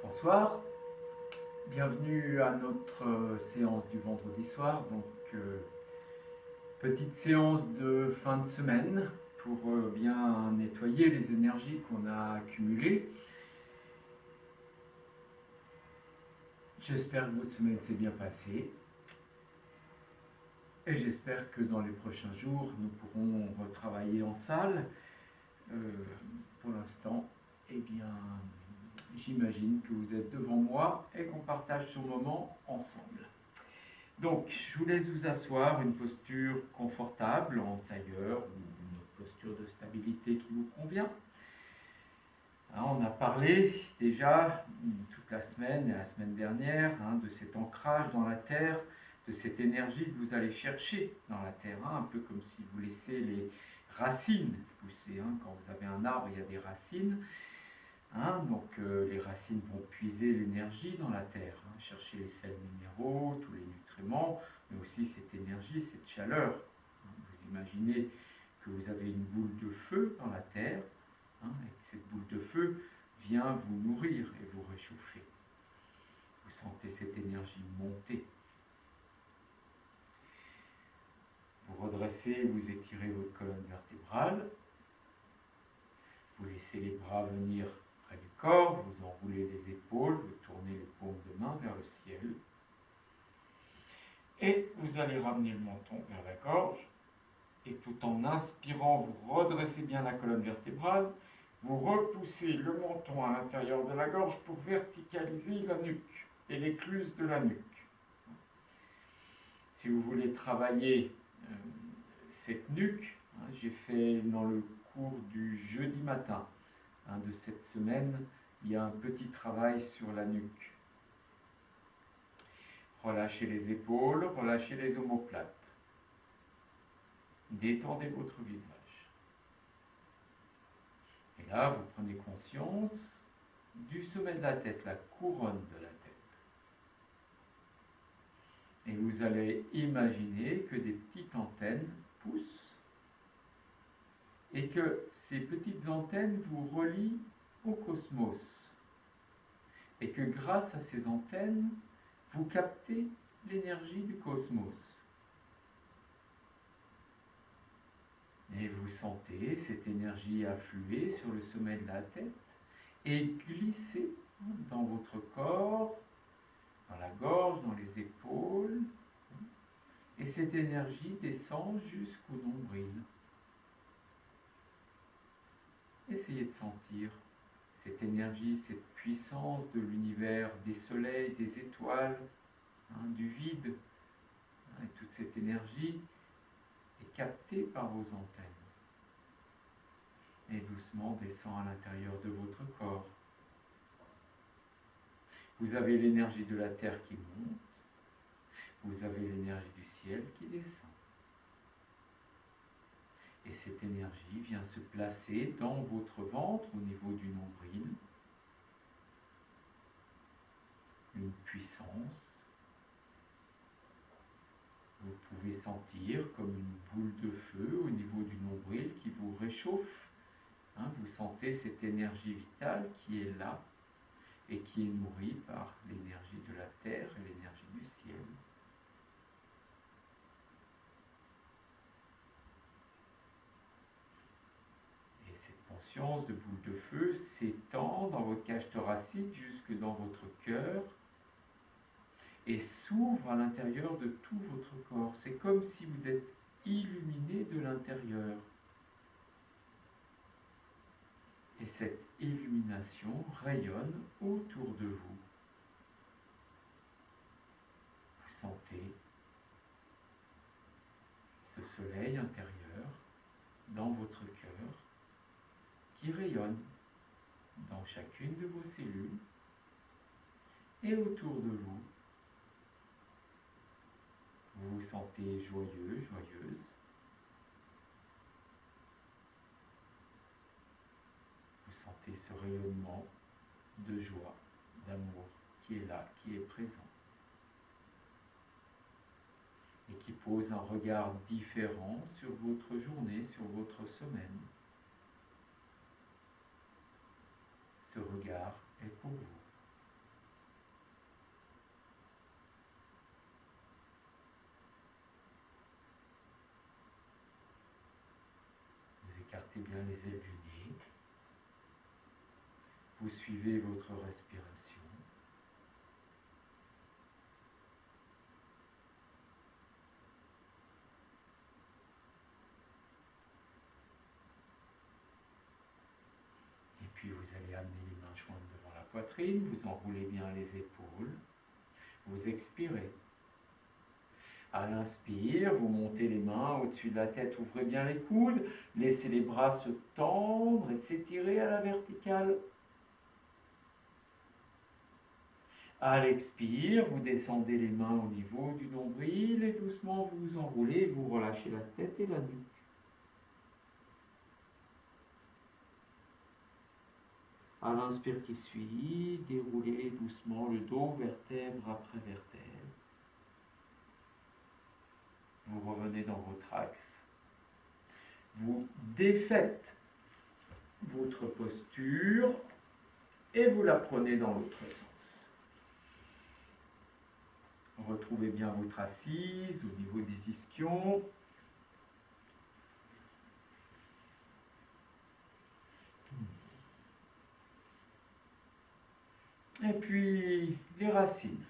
Bonsoir, bienvenue à notre séance du vendredi soir. Petite séance de fin de semaine pour bien nettoyer les énergies qu'on a accumulées. J'espère que votre semaine s'est bien passée et j'espère que dans les prochains jours nous pourrons retravailler en salle. Pour l'instant, eh bien, j'imagine que vous êtes devant moi et qu'on partage ce moment ensemble. Donc, je vous laisse vous asseoir, une posture confortable en tailleur ou une autre posture de stabilité qui vous convient. On a parlé déjà toute la semaine et la semaine dernière de cet ancrage dans la terre, de cette énergie que vous allez chercher dans la terre, un peu comme si vous laissez les racines pousser. Quand vous avez un arbre, il y a des racines. Les racines vont puiser l'énergie dans la terre, chercher les sels minéraux, tous les nutriments, mais aussi cette énergie, cette chaleur. Vous imaginez que vous avez une boule de feu dans la terre, et que cette boule de feu vient vous nourrir et vous réchauffer. Vous sentez cette énergie monter. Vous redressez, vous étirez votre colonne vertébrale. Vous laissez les bras venir près du corps, vous enroulez les épaules, vous tournez les paumes de main vers le ciel. Et vous allez ramener le menton vers la gorge. Et tout en inspirant, vous redressez bien la colonne vertébrale. Vous repoussez le menton à l'intérieur de la gorge pour verticaliser la nuque et l'écluse de la nuque. Si vous voulez travailler cette nuque, j'ai fait dans le cours du jeudi matin de cette semaine, il y a un petit travail sur la nuque. Relâchez les épaules, relâchez les omoplates. Détendez votre visage. Et là, vous prenez conscience du sommet de la tête, la couronne de la tête. Et vous allez imaginer que des petites antennes poussent et que ces petites antennes vous relient au cosmos. Et que grâce à ces antennes, vous captez l'énergie du cosmos. Et vous sentez cette énergie affluer sur le sommet de la tête et glisser dans votre corps, dans la gorge, dans les épaules. Et cette énergie descend jusqu'au nombril. Essayez de sentir cette énergie, cette puissance de l'univers, des soleils, des étoiles, du vide. Et toute cette énergie est captée par vos antennes. Et doucement descend à l'intérieur de votre corps. Vous avez l'énergie de la terre qui monte. Vous avez l'énergie du ciel qui descend. Et cette énergie vient se placer dans votre ventre au niveau du nombril. Une puissance. Vous pouvez sentir comme une boule de feu au niveau du nombril qui vous réchauffe. Vous sentez cette énergie vitale qui est là et qui est nourrie par l'énergie de la terre et l'énergie du ciel. Et cette conscience de boule de feu s'étend dans votre cage thoracique jusque dans votre cœur et s'ouvre à l'intérieur de tout votre corps. C'est comme si vous êtes illuminé de l'intérieur. Et cette illumination rayonne autour de vous. Vous sentez ce soleil intérieur dans votre cœur qui rayonne dans chacune de vos cellules et autour de vous. Vous vous sentez joyeux, joyeuse. Vous sentez ce rayonnement de joie, d'amour qui est là, qui est présent. Et qui pose un regard différent sur votre journée, sur votre semaine. Ce regard est pour vous. Sortez bien les ailes du nez. Vous suivez votre respiration. Et puis vous allez amener les mains jointes devant la poitrine, vous enroulez bien les épaules, vous expirez. À l'inspire, vous montez les mains au-dessus de la tête, ouvrez bien les coudes, laissez les bras se tendre et s'étirer à la verticale. À l'expire, vous descendez les mains au niveau du nombril et doucement vous vous enroulez, vous relâchez la tête et la nuque. À l'inspire qui suit, déroulez doucement le dos, vertèbre après vertèbre. Vous revenez dans votre axe. Vous défaites votre posture et vous la prenez dans l'autre sens. Retrouvez bien votre assise au niveau des ischions. Et puis les racines.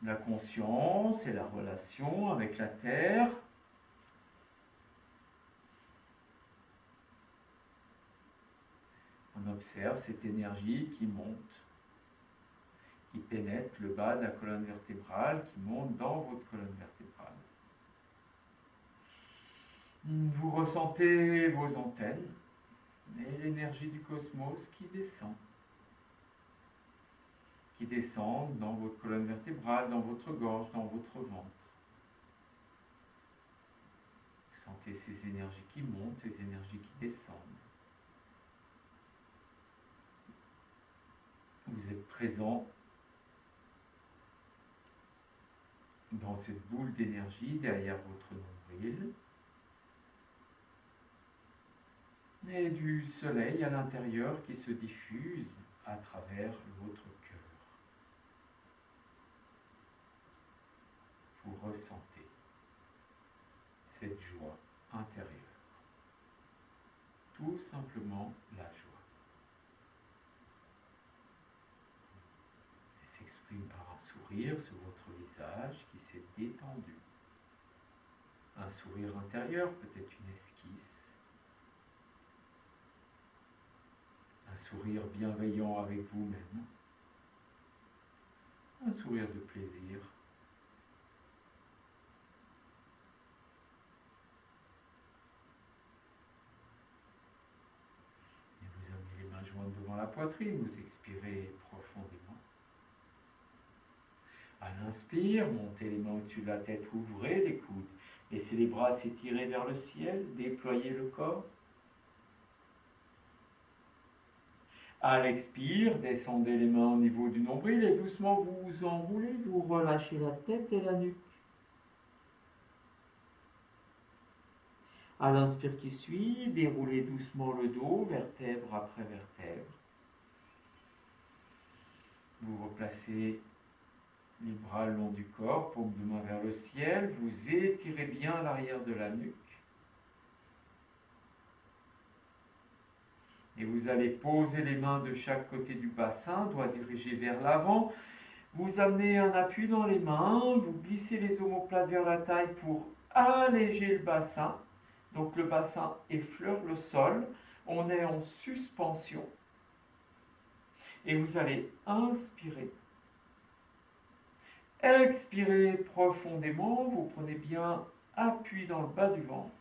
La conscience et la relation avec la terre. On observe cette énergie qui monte, qui pénètre le bas de la colonne vertébrale, qui monte dans votre colonne vertébrale. Vous ressentez vos antennes et l'énergie du cosmos qui descend dans votre colonne vertébrale, dans votre gorge, dans votre ventre. Vous sentez ces énergies qui montent, ces énergies qui descendent. Vous êtes présent dans cette boule d'énergie derrière votre nombril et du soleil à l'intérieur qui se diffuse à travers votre cœur. Vous ressentez cette joie intérieure. Tout simplement la joie. Elle s'exprime par un sourire sur votre visage qui s'est détendu. Un sourire intérieur, peut-être une esquisse. Un sourire bienveillant avec vous-même. Un sourire de plaisir. Et vous amenez les mains jointes devant la poitrine, vous expirez profondément. À l'inspire, montez les mains au-dessus de la tête, ouvrez les coudes. Laissez les bras s'étirer vers le ciel, déployez le corps. À l'expire, descendez les mains au niveau du nombril et doucement vous vous enroulez, vous relâchez la tête et la nuque. À l'inspire qui suit, déroulez doucement le dos, vertèbre après vertèbre. Vous replacez les bras le long du corps, paume de main vers le ciel, vous étirez bien l'arrière de la nuque. Et vous allez poser les mains de chaque côté du bassin, doigts dirigés vers l'avant. Vous amenez un appui dans les mains, vous glissez les omoplates vers la taille pour alléger le bassin. Donc le bassin effleure le sol, on est en suspension. Et vous allez inspirer. Expirez profondément, vous prenez bien appui dans le bas du ventre.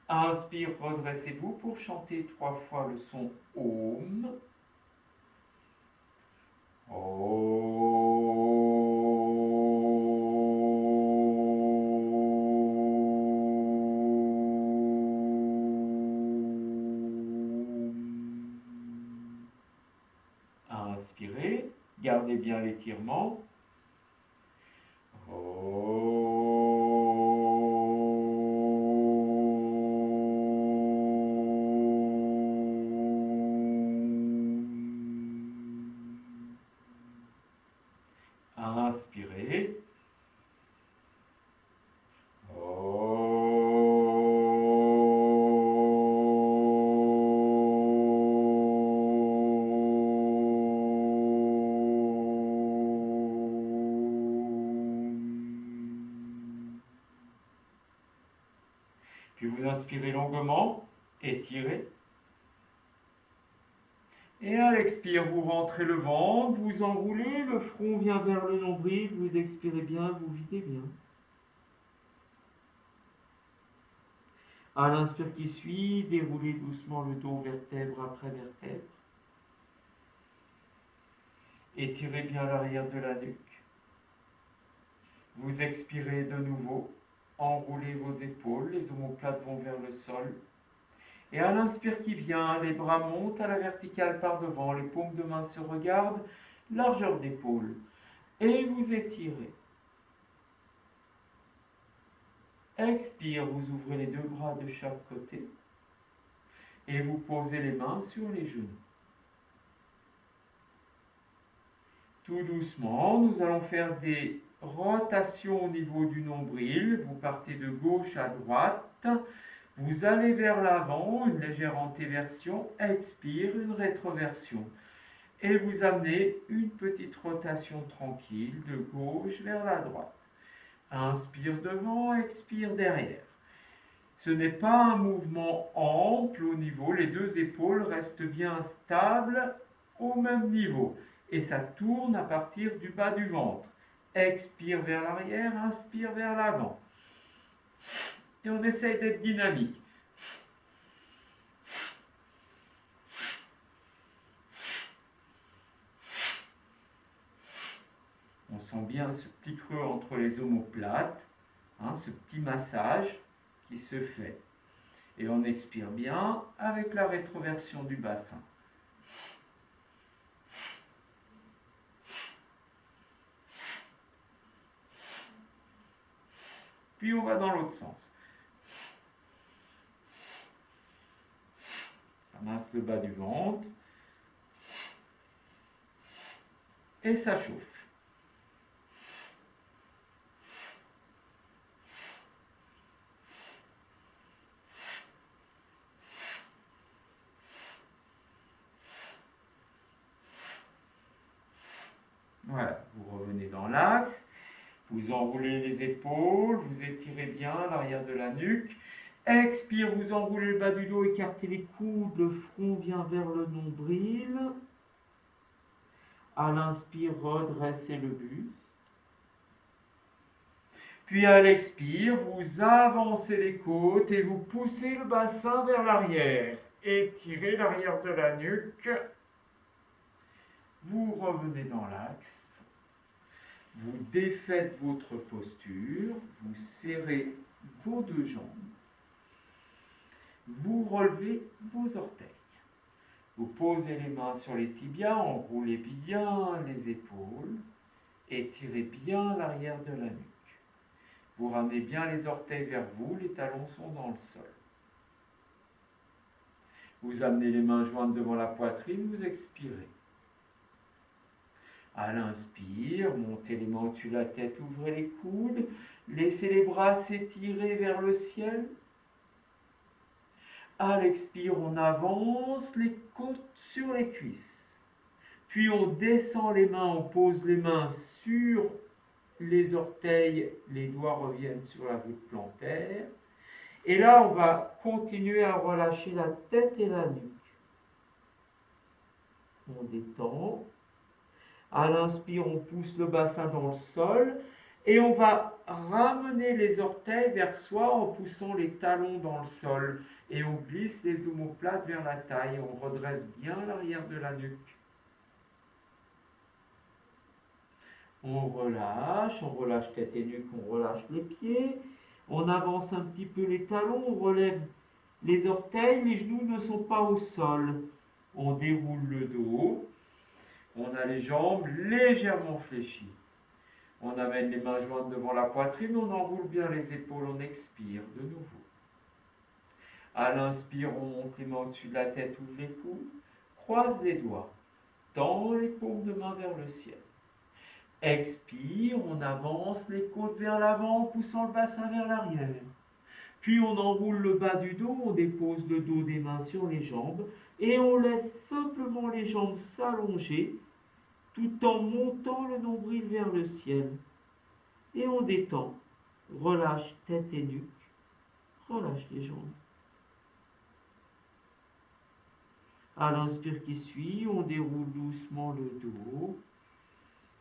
Inspire, redressez-vous pour chanter 3 fois le son Om. Inspirez, gardez bien l'étirement. Inspirez. Puis vous inspirez longuement, étirez. Et à l'expire, vous rentrez le ventre, vous enroulez, le front vient vers le nombril, vous expirez bien, vous videz bien. À l'inspire qui suit, déroulez doucement le dos vertèbre après vertèbre. Étirez bien l'arrière de la nuque. Vous expirez de nouveau, enroulez vos épaules, les omoplates vont vers le sol. Et à l'inspire qui vient, les bras montent à la verticale par devant, les paumes de main se regardent, largeur d'épaule. Et vous étirez. Expire, vous ouvrez les deux bras de chaque côté. Et vous posez les mains sur les genoux. Tout doucement, nous allons faire des rotations au niveau du nombril. Vous partez de gauche à droite. Vous allez vers l'avant, une légère antéversion, expire, une rétroversion. Et vous amenez une petite rotation tranquille de gauche vers la droite. Inspire devant, expire derrière. Ce n'est pas un mouvement ample au niveau, les deux épaules restent bien stables au même niveau. Et ça tourne à partir du bas du ventre. Expire vers l'arrière, inspire vers l'avant. Et on essaye d'être dynamique. On sent bien ce petit creux entre les omoplates, ce petit massage qui se fait. Et on expire bien avec la rétroversion du bassin. Puis on va dans l'autre sens. Ça masse le bas du ventre. Et ça chauffe. Voilà, vous revenez dans l'axe, vous enroulez les épaules, vous étirez bien l'arrière de la nuque. Expire, vous enroulez le bas du dos, écartez les coudes, le front vient vers le nombril. À l'inspire, redressez le buste. Puis à l'expire, vous avancez les côtes et vous poussez le bassin vers l'arrière. Étirez l'arrière de la nuque. Vous revenez dans l'axe. Vous défaites votre posture. Vous serrez vos deux jambes. Vous relevez vos orteils. Vous posez les mains sur les tibias, enroulez bien les épaules. Étirez bien l'arrière de la nuque. Vous ramenez bien les orteils vers vous, les talons sont dans le sol. Vous amenez les mains jointes devant la poitrine, vous expirez. À l'inspire, montez les mains au-dessus de la tête, ouvrez les coudes, laissez les bras s'étirer vers le ciel. À l'expire, on avance les côtes sur les cuisses. Puis on descend les mains, on pose les mains sur les orteils, les doigts reviennent sur la voûte plantaire. Et là, on va continuer à relâcher la tête et la nuque. On détend. À l'inspire, on pousse le bassin dans le sol. Et on va ramener les orteils vers soi en poussant les talons dans le sol. Et on glisse les omoplates vers la taille. On redresse bien l'arrière de la nuque. On relâche tête et nuque, on relâche les pieds, on avance un petit peu les talons, on relève les orteils, les genoux ne sont pas au sol. On déroule le dos, on a les jambes légèrement fléchies. On amène les mains jointes devant la poitrine, on enroule bien les épaules, on expire de nouveau. À l'inspire, on monte les mains au-dessus de la tête, ouvre les coudes, croise les doigts, tend les paumes de main vers le ciel. Expire, on avance les côtes vers l'avant en poussant le bassin vers l'arrière. Puis on enroule le bas du dos, on dépose le dos des mains sur les jambes et on laisse simplement les jambes s'allonger tout en montant le nombril vers le ciel. Et on détend, relâche tête et nuque, relâche les jambes. À l'inspire qui suit, on déroule doucement le dos.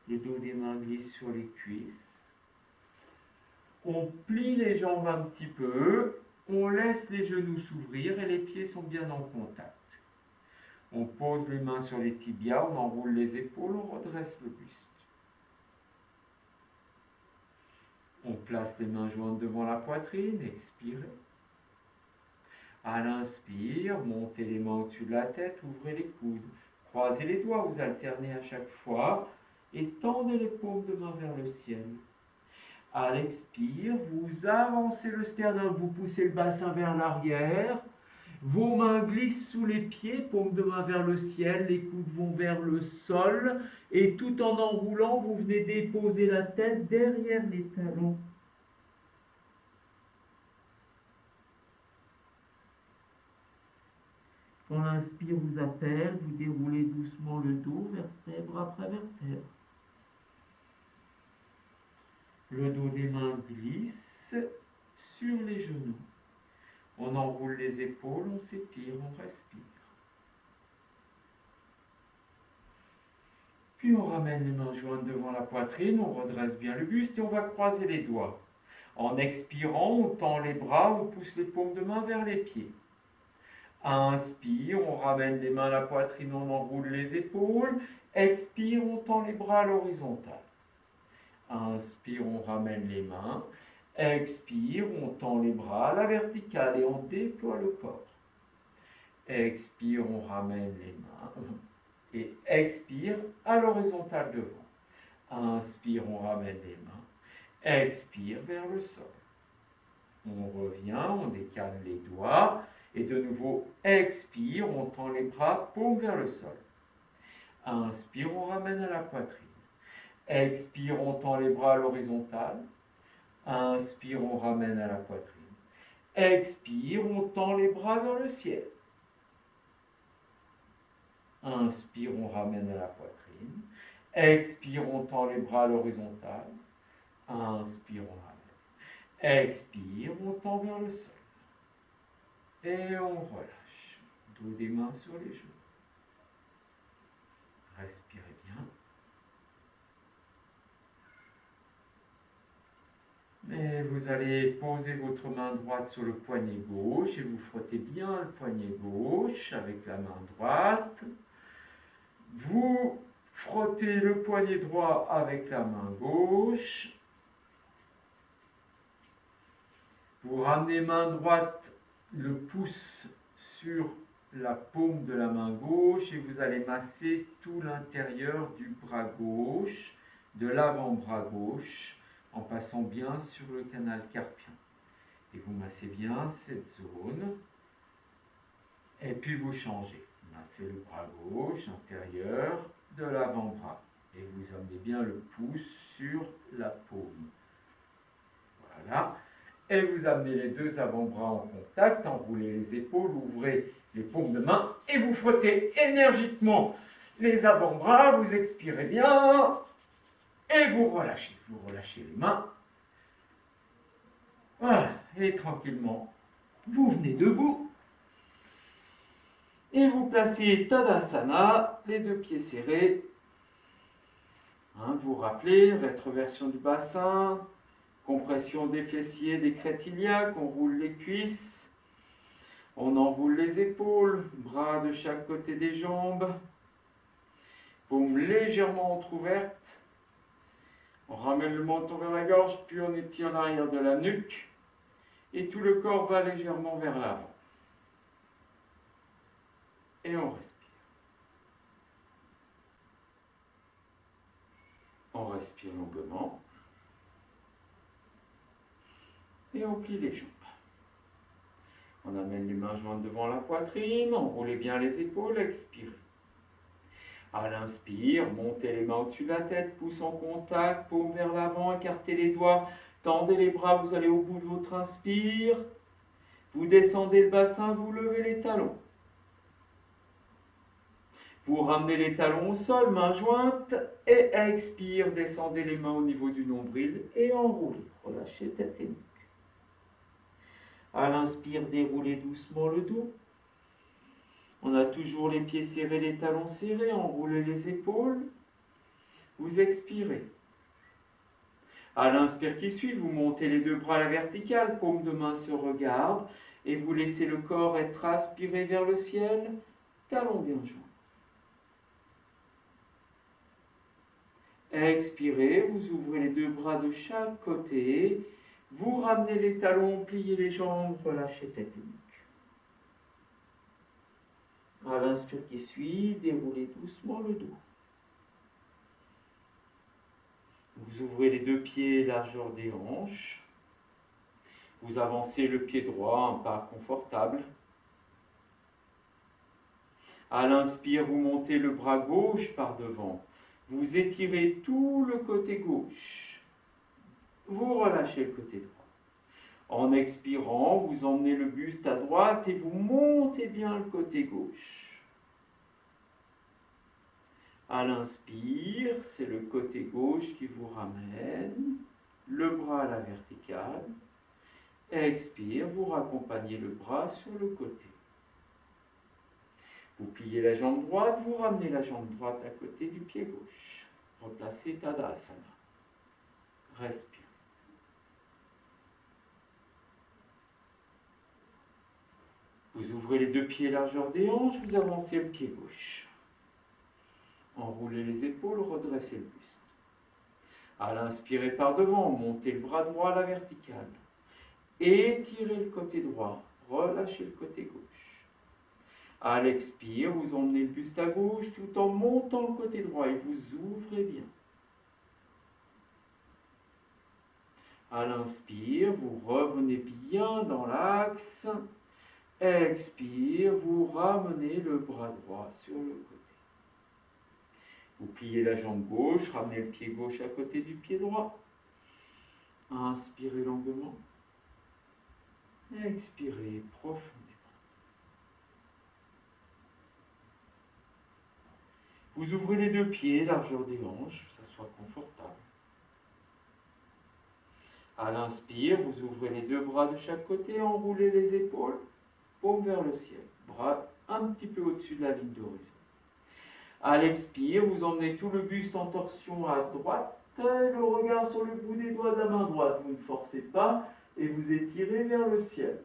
Le dos des mains glisse sur les cuisses. On plie les jambes un petit peu. On laisse les genoux s'ouvrir et les pieds sont bien en contact. On pose les mains sur les tibias, on enroule les épaules, on redresse le buste. On place les mains jointes devant la poitrine, expirez. À l'inspire, montez les mains au-dessus de la tête, ouvrez les coudes. Croisez les doigts, vous alternez à chaque fois et tendez les paumes de main vers le ciel. À l'expire, vous avancez le sternum, vous poussez le bassin vers l'arrière. Vos mains glissent sous les pieds, paumes de main vers le ciel, les coudes vont vers le sol. Et tout en enroulant, vous venez déposer la tête derrière les talons. Quand l'inspire vous appelle, vous déroulez doucement le dos, vertèbre après vertèbre. Le dos des mains glisse sur les genoux. On enroule les épaules, on s'étire, on respire. Puis on ramène les mains jointes devant la poitrine, on redresse bien le buste et on va croiser les doigts. En expirant, on tend les bras, on pousse les paumes de main vers les pieds. Inspire, on ramène les mains à la poitrine, on enroule les épaules. Expire, on tend les bras à l'horizontale. Inspire, on ramène les mains. Expire, on tend les bras à la verticale et on déploie le corps. Expire, on ramène les mains. Et expire à l'horizontale devant. Inspire, on ramène les mains. Expire vers le sol. On revient, on décale les doigts. Et de nouveau, expire, on tend les bras, paume vers le sol. Inspire, on ramène à la poitrine. Expire, on tend les bras à l'horizontale. Inspire, on ramène à la poitrine. Expire, on tend les bras vers le ciel. Inspire, on ramène à la poitrine. Expire, on tend les bras à l'horizontale. Inspire, on ramène. Expire, on tend vers le sol. Et on relâche. Dos des mains sur les genoux. Respirez bien. Et vous allez poser votre main droite sur le poignet gauche et vous frottez bien le poignet gauche avec la main droite. Vous frottez le poignet droit avec la main gauche. Vous ramenez main droite, le pouce sur la paume de la main gauche et vous allez masser tout l'intérieur du bras gauche, de l'avant-bras gauche, en passant bien sur le canal carpien. Et vous massez bien cette zone. Et puis vous changez. Massez le bras gauche, intérieur de l'avant-bras. Et vous amenez bien le pouce sur la paume. Voilà. Et vous amenez les deux avant-bras en contact, enroulez les épaules, ouvrez les paumes de main et vous frottez énergiquement les avant-bras, vous expirez bien et vous relâchez les mains. Voilà, et tranquillement, vous venez debout et vous placez Tadasana, les deux pieds serrés. Vous rappelez, rétroversion du bassin, compression des fessiers, des crêtes iliaques, on roule les cuisses, on enroule les épaules, bras de chaque côté des jambes, paumes légèrement entrouvertes, on ramène le menton vers la gorge, puis on étire l'arrière de la nuque, et tout le corps va légèrement vers l'avant. Et on respire. On respire longuement. Et on plie les jambes. On amène les mains jointes devant la poitrine, enroulez bien les épaules, expirez. À l'inspire, montez les mains au-dessus de la tête, pouce en contact, paume vers l'avant, écartez les doigts, tendez les bras, vous allez au bout de votre inspire. Vous descendez le bassin, vous levez les talons. Vous ramenez les talons au sol, mains jointes, et expire, descendez les mains au niveau du nombril et enroulez. Relâchez tête et nuque. À l'inspire, déroulez doucement le dos. On a toujours les pieds serrés, les talons serrés, enroulez les épaules. Vous expirez. À l'inspire qui suit, vous montez les deux bras à la verticale, paumes de main se regardent et vous laissez le corps être aspiré vers le ciel, talons bien joints. Expirez, vous ouvrez les deux bras de chaque côté, vous ramenez les talons, pliez les jambes, relâchez tête et nuque. À l'inspire qui suit, déroulez doucement le dos. Vous ouvrez les deux pieds, largeur des hanches. Vous avancez le pied droit, un pas confortable. À l'inspire, vous montez le bras gauche par devant. Vous étirez tout le côté gauche. Vous relâchez le côté droit. En expirant, vous emmenez le buste à droite et vous montez bien le côté gauche. À l'inspire, c'est le côté gauche qui vous ramène, le bras à la verticale. Expire, vous raccompagnez le bras sur le côté. Vous pliez la jambe droite, vous ramenez la jambe droite à côté du pied gauche. Replacez Tadasana. Respire. Vous ouvrez les deux pieds largeur des hanches, vous avancez le pied gauche. Enroulez les épaules, redressez le buste. À l'inspirer par devant, montez le bras droit à la verticale. Étirez le côté droit, relâchez le côté gauche. À l'expire, vous emmenez le buste à gauche tout en montant le côté droit et vous ouvrez bien. À l'inspire, vous revenez bien dans l'axe. Expire, vous ramenez le bras droit sur le côté. Vous pliez la jambe gauche, ramenez le pied gauche à côté du pied droit. Inspirez longuement. Expirez profondément. Vous ouvrez les deux pieds, largeur des hanches, que ça soit confortable. À l'inspire, vous ouvrez les deux bras de chaque côté, enroulez les épaules, paume vers le ciel, bras un petit peu au-dessus de la ligne d'horizon. À l'expire, vous emmenez tout le buste en torsion à droite, le regard sur le bout des doigts de la main droite. Vous ne forcez pas et vous étirez vers le ciel.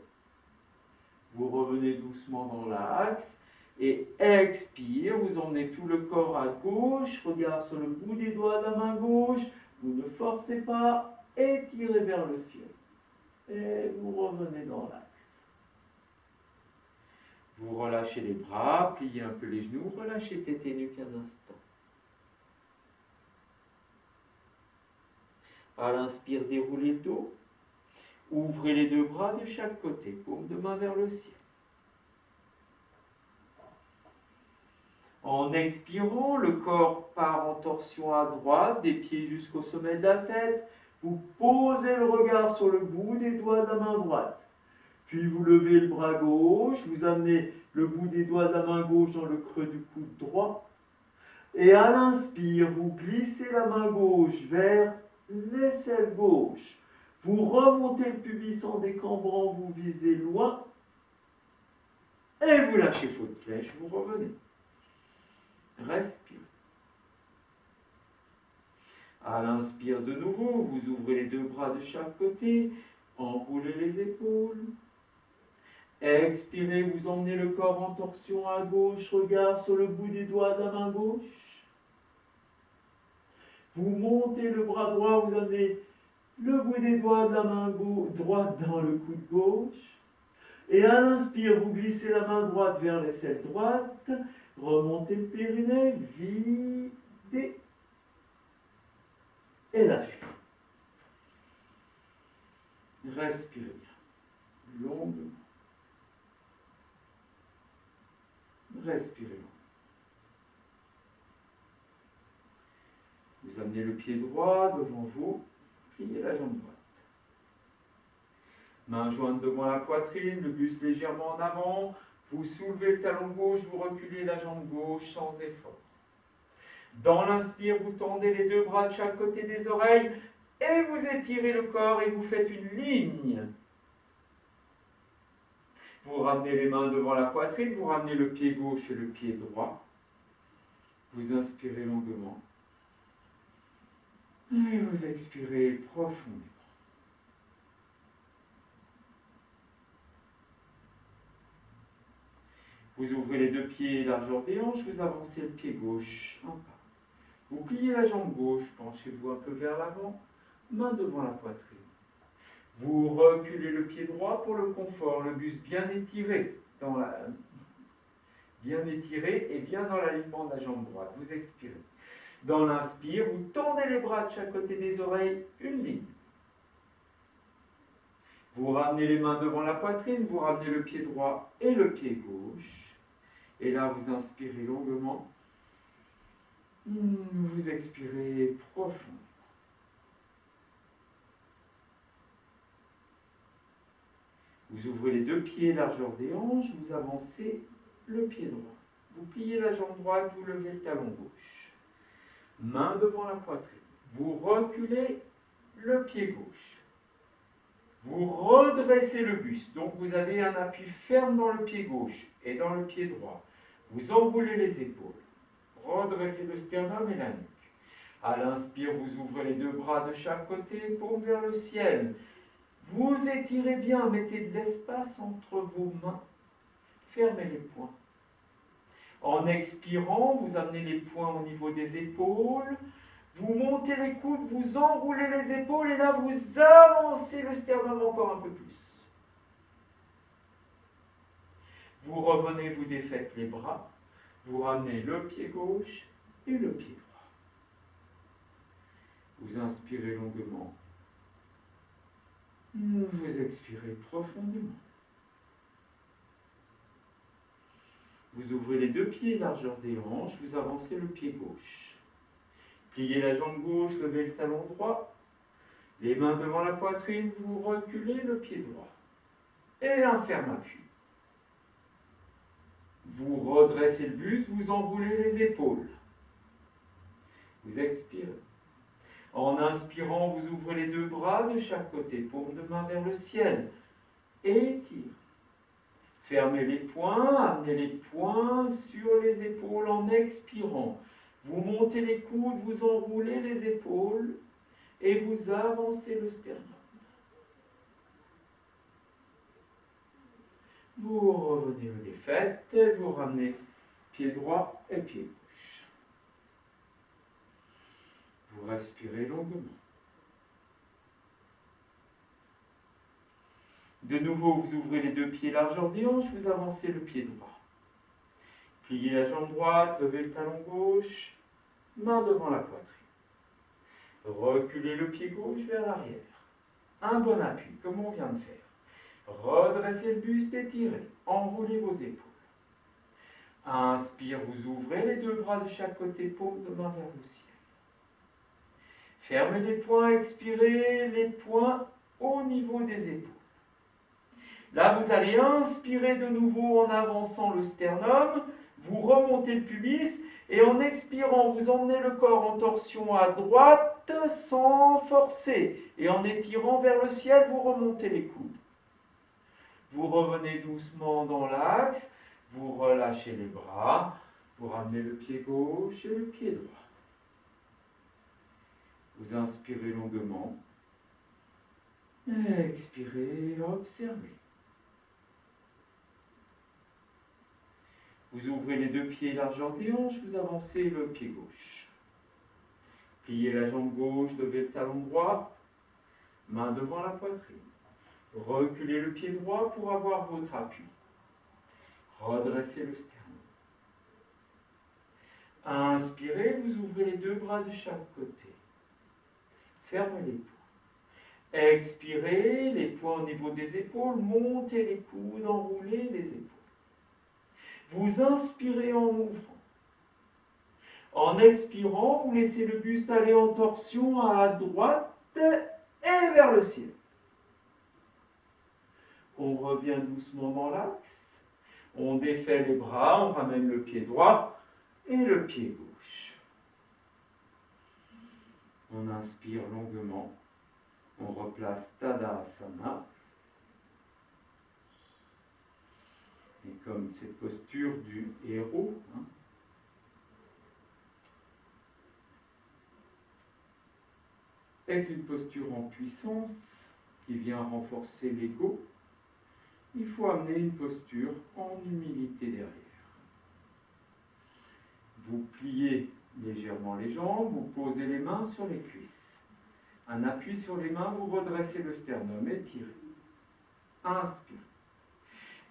Vous revenez doucement dans l'axe et expire, vous emmenez tout le corps à gauche, regard sur le bout des doigts de la main gauche. Vous ne forcez pas, étirez vers le ciel. Et vous revenez dans l'axe. Vous relâchez les bras, pliez un peu les genoux, relâchez tête et nuque un instant. À l'inspire, déroulez le dos. Ouvrez les deux bras de chaque côté, paume de main vers le ciel. En expirant, le corps part en torsion à droite, des pieds jusqu'au sommet de la tête. Vous posez le regard sur le bout des doigts de la main droite. Puis vous levez le bras gauche, vous amenez le bout des doigts de la main gauche dans le creux du coude droit. Et à l'inspire, vous glissez la main gauche vers l'aisselle gauche. Vous remontez le pubis en décambrant, vous visez loin. Et vous lâchez faute flèche, vous revenez. Respirez. À l'inspire de nouveau, vous ouvrez les deux bras de chaque côté, enroulez les épaules. Expirez, vous emmenez le corps en torsion à gauche, regard sur le bout des doigts de la main gauche. Vous montez le bras droit, vous amenez le bout des doigts de la main droite dans le coude gauche. Et à l'inspire, vous glissez la main droite vers l'aisselle droite, remontez le périnée, videz et lâchez. Respirez bien, longuement. Respirez. Vous amenez le pied droit devant vous, pliez la jambe droite. Main jointe devant la poitrine, le buste légèrement en avant. Vous soulevez le talon gauche, vous reculez la jambe gauche sans effort. Dans l'inspire, vous tendez les deux bras de chaque côté des oreilles et vous étirez le corps et vous faites une ligne. Vous ramenez les mains devant la poitrine, vous ramenez le pied gauche et le pied droit. Vous inspirez longuement. Et vous expirez profondément. Vous ouvrez les deux pieds, largeur des hanches, vous avancez le pied gauche un pas. Vous pliez la jambe gauche, penchez-vous un peu vers l'avant, main devant la poitrine. Vous reculez le pied droit pour le confort, le buste bien étiré, bien étiré et bien dans l'alignement de la jambe droite. Vous expirez. Dans l'inspire, vous tendez les bras de chaque côté des oreilles, une ligne. Vous ramenez les mains devant la poitrine, vous ramenez le pied droit et le pied gauche. Et là, vous inspirez longuement. Vous expirez profondément. Vous ouvrez les deux pieds, largeur des hanches, vous avancez le pied droit. Vous pliez la jambe droite, vous levez le talon gauche. Main devant la poitrine. Vous reculez le pied gauche. Vous redressez le buste. Donc vous avez un appui ferme dans le pied gauche et dans le pied droit. Vous enroulez les épaules. Redressez le sternum et la nuque. À l'inspire, vous ouvrez les deux bras de chaque côté, paume vers le ciel. Vous étirez bien, mettez de l'espace entre vos mains. Fermez les poings. En expirant, vous amenez les poings au niveau des épaules. Vous montez les coudes, vous enroulez les épaules et là, vous avancez le sternum encore un peu plus. Vous revenez, vous défaites les bras. Vous ramenez le pied gauche et le pied droit. Vous inspirez longuement. Vous expirez profondément. Vous ouvrez les deux pieds, largeur des hanches, vous avancez le pied gauche. Pliez la jambe gauche, levez le talon droit. Les mains devant la poitrine, vous reculez le pied droit. Et un ferme appui. Vous redressez le buste, vous enroulez les épaules. Vous expirez. En inspirant, vous ouvrez les deux bras de chaque côté, paume de main vers le ciel. Et étirez. Fermez les poings, amenez les poings sur les épaules en expirant. Vous montez les coudes, vous enroulez les épaules et vous avancez le sternum. Vous revenez aux défaites, vous ramenez pied droit et pied gauche. Vous respirez longuement. De nouveau, vous ouvrez les deux pieds largeur des hanches, vous avancez le pied droit. Pliez la jambe droite, levez le talon gauche, main devant la poitrine. Reculez le pied gauche vers l'arrière. Un bon appui, comme on vient de faire. Redressez le buste, étirez, enroulez vos épaules. Inspire, vous ouvrez les deux bras de chaque côté, paume de main vers le ciel. Fermez les poings, expirez les poings au niveau des épaules. Là, vous allez inspirer de nouveau en avançant le sternum, vous remontez le pubis et en expirant, vous emmenez le corps en torsion à droite sans forcer. Et en étirant vers le ciel, vous remontez les coudes. Vous revenez doucement dans l'axe, vous relâchez les bras, vous ramenez le pied gauche et le pied droit. Vous inspirez longuement. Expirez, observez. Vous ouvrez les deux pieds largeur des hanches, vous avancez le pied gauche. Pliez la jambe gauche, levez le talon droit, main devant la poitrine. Reculez le pied droit pour avoir votre appui. Redressez le sternum. Inspirez, vous ouvrez les deux bras de chaque côté. Fermez les poings. Expirez, les poings au niveau des épaules, montez les coudes, enroulez les épaules. Vous inspirez en ouvrant. En expirant, vous laissez le buste aller en torsion à droite et vers le ciel. On revient doucement dans l'axe. On défait les bras, on ramène le pied droit et le pied gauche. On inspire longuement. On replace Tadasana. comme cette posture du héros, hein, est une posture en puissance qui vient renforcer l'ego. Il faut amener une posture en humilité derrière. Vous pliez légèrement les jambes, vous posez les mains sur les cuisses. Un appui sur les mains, vous redressez le sternum, étirez. Inspire.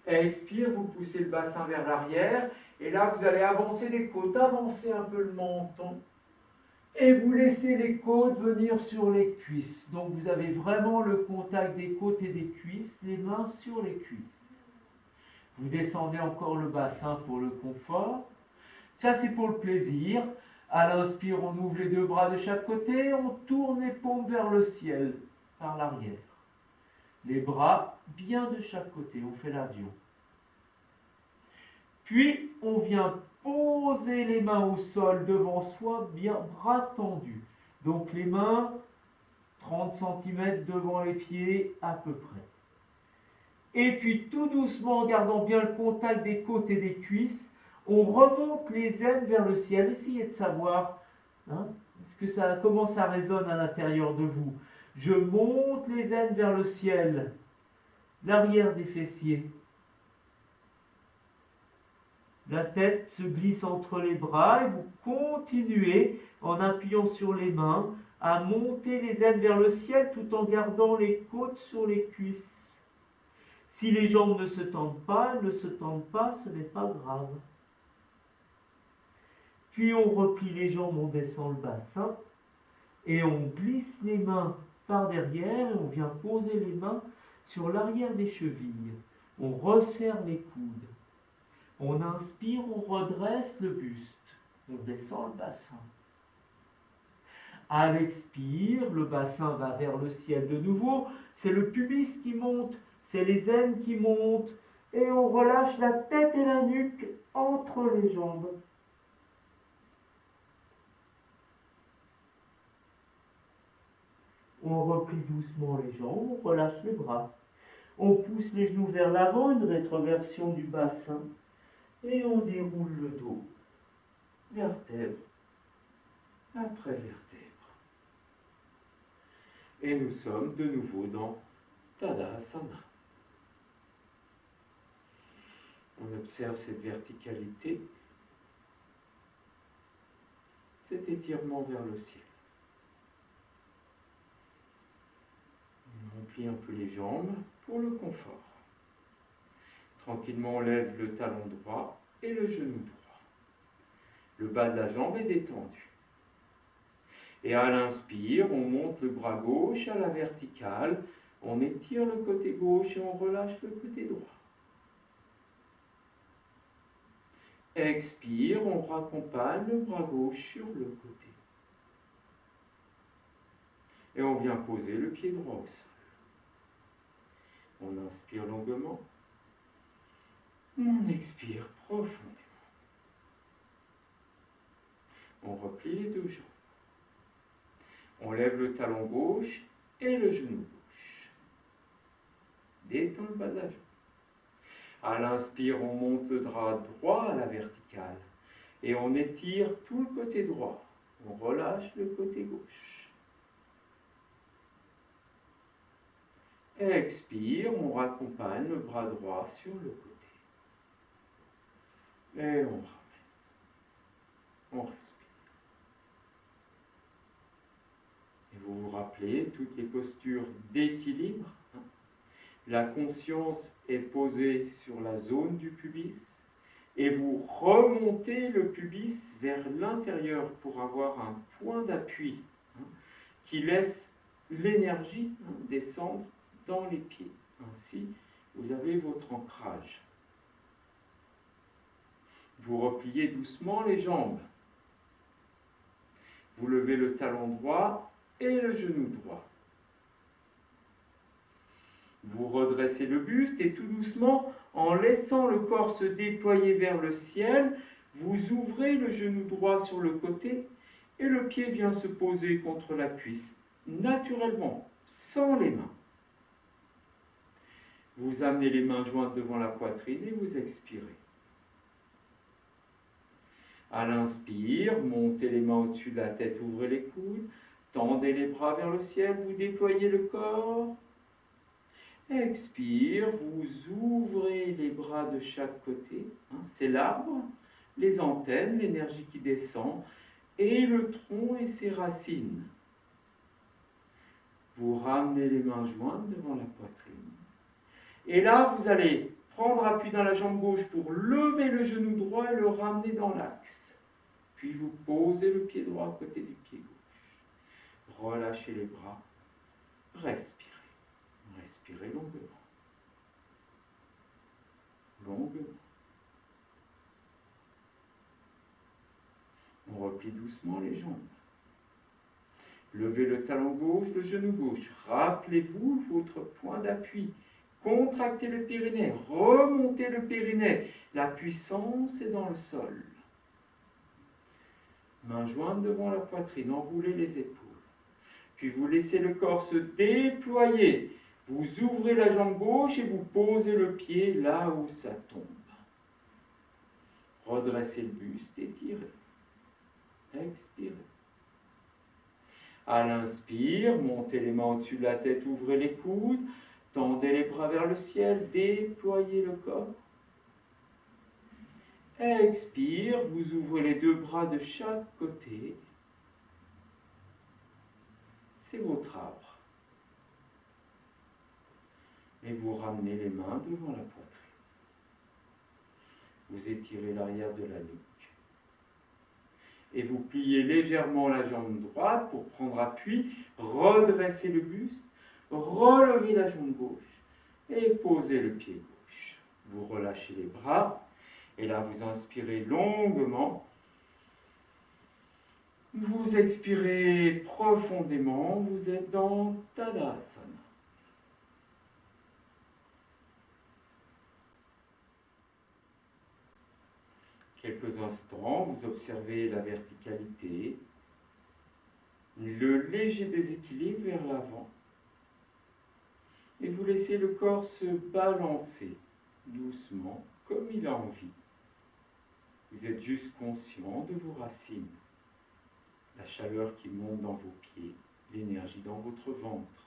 Expire, vous poussez le bassin vers l'arrière, et là vous allez avancer les côtes, avancer un peu le menton, et vous laissez les côtes venir sur les cuisses. Donc vous avez vraiment le contact des côtes et des cuisses, les mains sur les cuisses. Vous descendez encore le bassin pour le confort. Ça c'est pour le plaisir. À l'inspire, on ouvre les deux bras de chaque côté, on tourne les paumes vers le ciel, par l'arrière. Les bras bien de chaque côté, on fait l'avion. Puis, on vient poser les mains au sol devant soi, bien bras tendus. Donc les mains, 30 cm devant les pieds à peu près. Et puis tout doucement, en gardant bien le contact des côtes et des cuisses, on remonte les aines vers le ciel. Essayez de savoir comment ça résonne à l'intérieur de vous. Je monte les aines vers le ciel, l'arrière des fessiers. La tête se glisse entre les bras et vous continuez, en appuyant sur les mains, à monter les aines vers le ciel tout en gardant les côtes sur les cuisses. Si les jambes ne se tendent pas, elles ne se tendent pas, ce n'est pas grave. Puis on replie les jambes, on descend le bassin et on glisse les mains par derrière et on vient poser les mains sur l'arrière des chevilles. On resserre les coudes. On inspire, on redresse le buste. On descend le bassin. À l'expire, le bassin va vers le ciel de nouveau. C'est le pubis qui monte, c'est les aines qui montent. Et on relâche la tête et la nuque entre les jambes. On replie doucement les jambes, on relâche les bras. On pousse les genoux vers l'avant, une rétroversion du bassin. Et on déroule le dos, vertèbre après vertèbre. Et nous sommes de nouveau dans Tadasana. On observe cette verticalité, cet étirement vers le ciel. On plie un peu les jambes pour le confort. Tranquillement, on lève le talon droit et le genou droit. Le bas de la jambe est détendu. Et à l'inspire, on monte le bras gauche à la verticale, on étire le côté gauche et on relâche le côté droit. Expire, on raccompagne le bras gauche sur le côté. Et on vient poser le pied droit au sol. On inspire longuement. On expire profondément. On replie les deux jambes. On lève le talon gauche et le genou gauche. Détend le bas de la jambe. À l'inspire, on monte le drap droit à la verticale. Et on étire tout le côté droit. On relâche le côté gauche. Expire, on raccompagne le bras droit sur le côté. Et on ramène. On respire. Et vous vous rappelez toutes les postures d'équilibre. La conscience est posée sur la zone du pubis et vous remontez le pubis vers l'intérieur pour avoir un point d'appui qui laisse l'énergie descendre dans les pieds. Ainsi, vous avez votre ancrage. Vous repliez doucement les jambes. Vous levez le talon droit et le genou droit. Vous redressez le buste et tout doucement, en laissant le corps se déployer vers le ciel, vous ouvrez le genou droit sur le côté et le pied vient se poser contre la cuisse, naturellement, sans les mains. Vous amenez les mains jointes devant la poitrine et vous expirez. À l'inspire, montez les mains au-dessus de la tête, ouvrez les coudes, tendez les bras vers le ciel, vous déployez le corps. Expire, vous ouvrez les bras de chaque côté. C'est l'arbre, les antennes, l'énergie qui descend, et le tronc et ses racines. Vous ramenez les mains jointes devant la poitrine. Et là, vous allez prendre appui dans la jambe gauche pour lever le genou droit et le ramener dans l'axe. Puis vous posez le pied droit à côté du pied gauche. Relâchez les bras. Respirez. Respirez longuement. Longuement. On replie doucement les jambes. Levez le talon gauche, le genou gauche. Rappelez-vous votre point d'appui. Contractez le périnée, remontez le périnée. La puissance est dans le sol. Mains jointes devant la poitrine, enroulez les épaules. Puis vous laissez le corps se déployer. Vous ouvrez la jambe gauche et vous posez le pied là où ça tombe. Redressez le buste, étirez. Expirez. À l'inspire, montez les mains au-dessus de la tête, ouvrez les coudes, tendez les bras vers le ciel, déployez le corps. Expire, vous ouvrez les deux bras de chaque côté. C'est votre arbre. Et vous ramenez les mains devant la poitrine. Vous étirez l'arrière de la nuque. Et vous pliez légèrement la jambe droite pour prendre appui, redressez le buste, relevez la jambe gauche et posez le pied gauche. Vous relâchez les bras et là vous inspirez longuement. Vous expirez profondément, vous êtes dans Tadasana. Quelques instants, vous observez la verticalité, le léger déséquilibre vers l'avant, et vous laissez le corps se balancer doucement, comme il a envie. Vous êtes juste conscient de vos racines, la chaleur qui monte dans vos pieds, l'énergie dans votre ventre.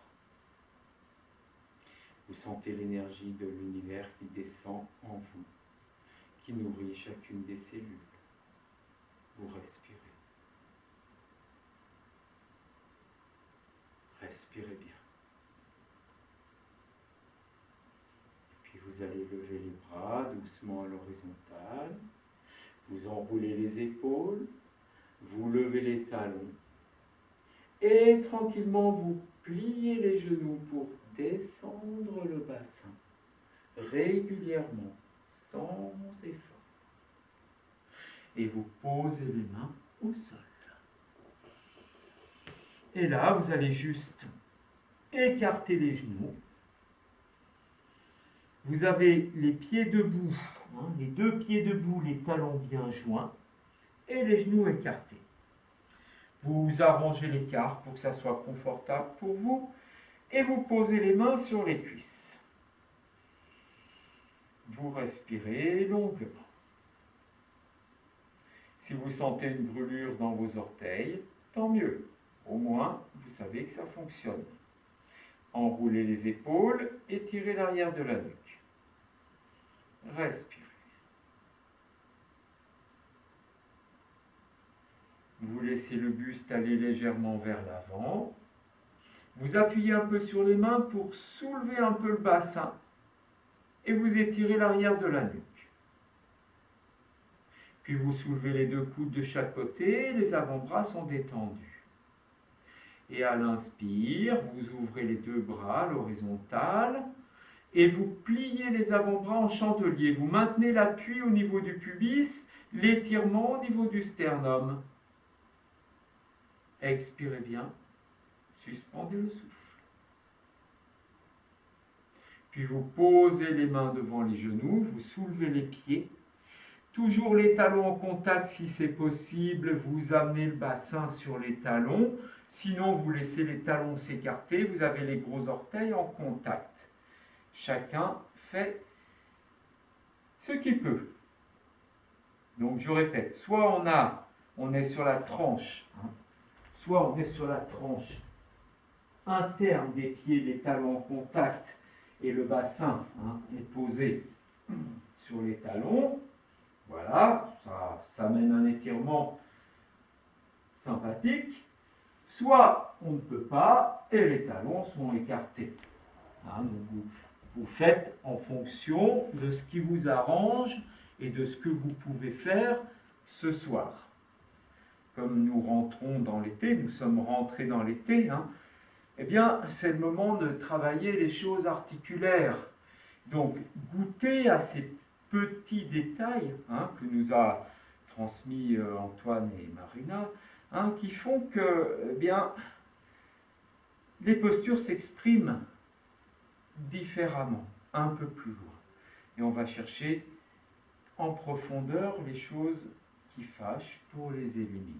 Vous sentez l'énergie de l'univers qui descend en vous, qui nourrit chacune des cellules. Vous respirez. Respirez bien. Et puis vous allez lever les bras doucement à l'horizontale. Vous enroulez les épaules. Vous levez les talons. Et tranquillement, vous pliez les genoux pour descendre le bassin régulièrement, sans effort. Et vous posez les mains au sol. Et là, vous allez juste écarter les genoux. Vous avez les pieds debout, les deux pieds debout, les talons bien joints, et les genoux écartés. Vous arrangez l'écart pour que ça soit confortable pour vous, et vous posez les mains sur les cuisses. Vous respirez longuement. Si vous sentez une brûlure dans vos orteils, tant mieux. Au moins, vous savez que ça fonctionne. Enroulez les épaules, étirez l'arrière de la nuque. Respirez. Vous laissez le buste aller légèrement vers l'avant. Vous appuyez un peu sur les mains pour soulever un peu le bassin. Et vous étirez l'arrière de la nuque. Puis vous soulevez les deux coudes de chaque côté, les avant-bras sont détendus. Et à l'inspire, vous ouvrez les deux bras à l'horizontale et vous pliez les avant-bras en chandelier. Vous maintenez l'appui au niveau du pubis, l'étirement au niveau du sternum. Expirez bien, suspendez le souffle. Puis vous posez les mains devant les genoux, vous soulevez les pieds. Toujours les talons en contact si c'est possible, vous amenez le bassin sur les talons. Sinon, vous laissez les talons s'écarter, vous avez les gros orteils en contact. chacun fait ce qu'il peut. Donc je répète, soit on est sur la tranche, hein, soit on est sur la tranche interne des pieds, des talons en contact, et le bassin est posé sur les talons. Voilà, ça mène un étirement sympathique. Soit on ne peut pas et les talons sont écartés. Donc vous faites en fonction de ce qui vous arrange et de ce que vous pouvez faire ce soir. Comme nous rentrons dans l'été, nous sommes rentrés dans l'été, eh bien c'est le moment de travailler les choses articulaires. Donc goûtez à ces petits détails que nous a transmis Antoine et Marina, qui font que les postures s'expriment différemment, un peu plus loin. Et on va chercher en profondeur les choses qui fâchent pour les éliminer.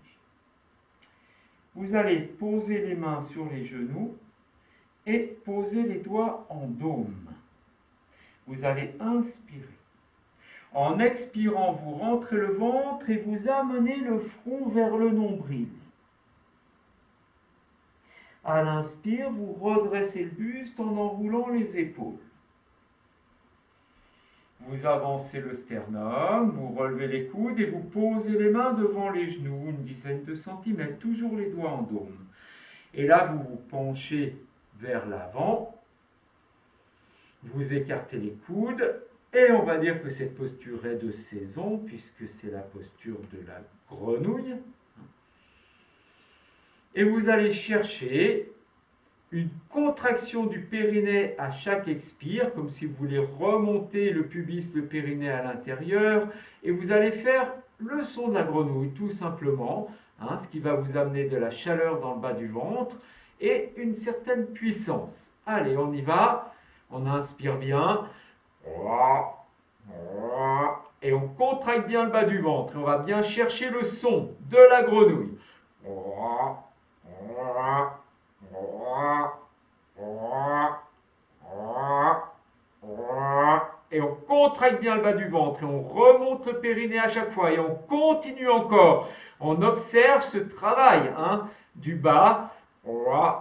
Vous allez poser les mains sur les genoux et poser les doigts en dôme. Vous allez inspirer. En expirant, vous rentrez le ventre et vous amenez le front vers le nombril. À l'inspire, vous redressez le buste en enroulant les épaules. Vous avancez le sternum, vous relevez les coudes et vous posez les mains devant les genoux, une dizaine de centimètres, toujours les doigts en dôme. Et là, vous vous penchez vers l'avant, vous écartez les coudes, et on va dire que cette posture est de saison, puisque c'est la posture de la grenouille. Et vous allez chercher une contraction du périnée à chaque expire, comme si vous voulez remonter le pubis, le périnée à l'intérieur, et vous allez faire le son de la grenouille, tout simplement, ce qui va vous amener de la chaleur dans le bas du ventre et une certaine puissance. Allez, on y va, on inspire bien, et on contracte bien le bas du ventre, et on va bien chercher le son de la grenouille. Et on contracte bien le bas du ventre et on remonte le périnée à chaque fois et on continue encore. On observe ce travail du bas.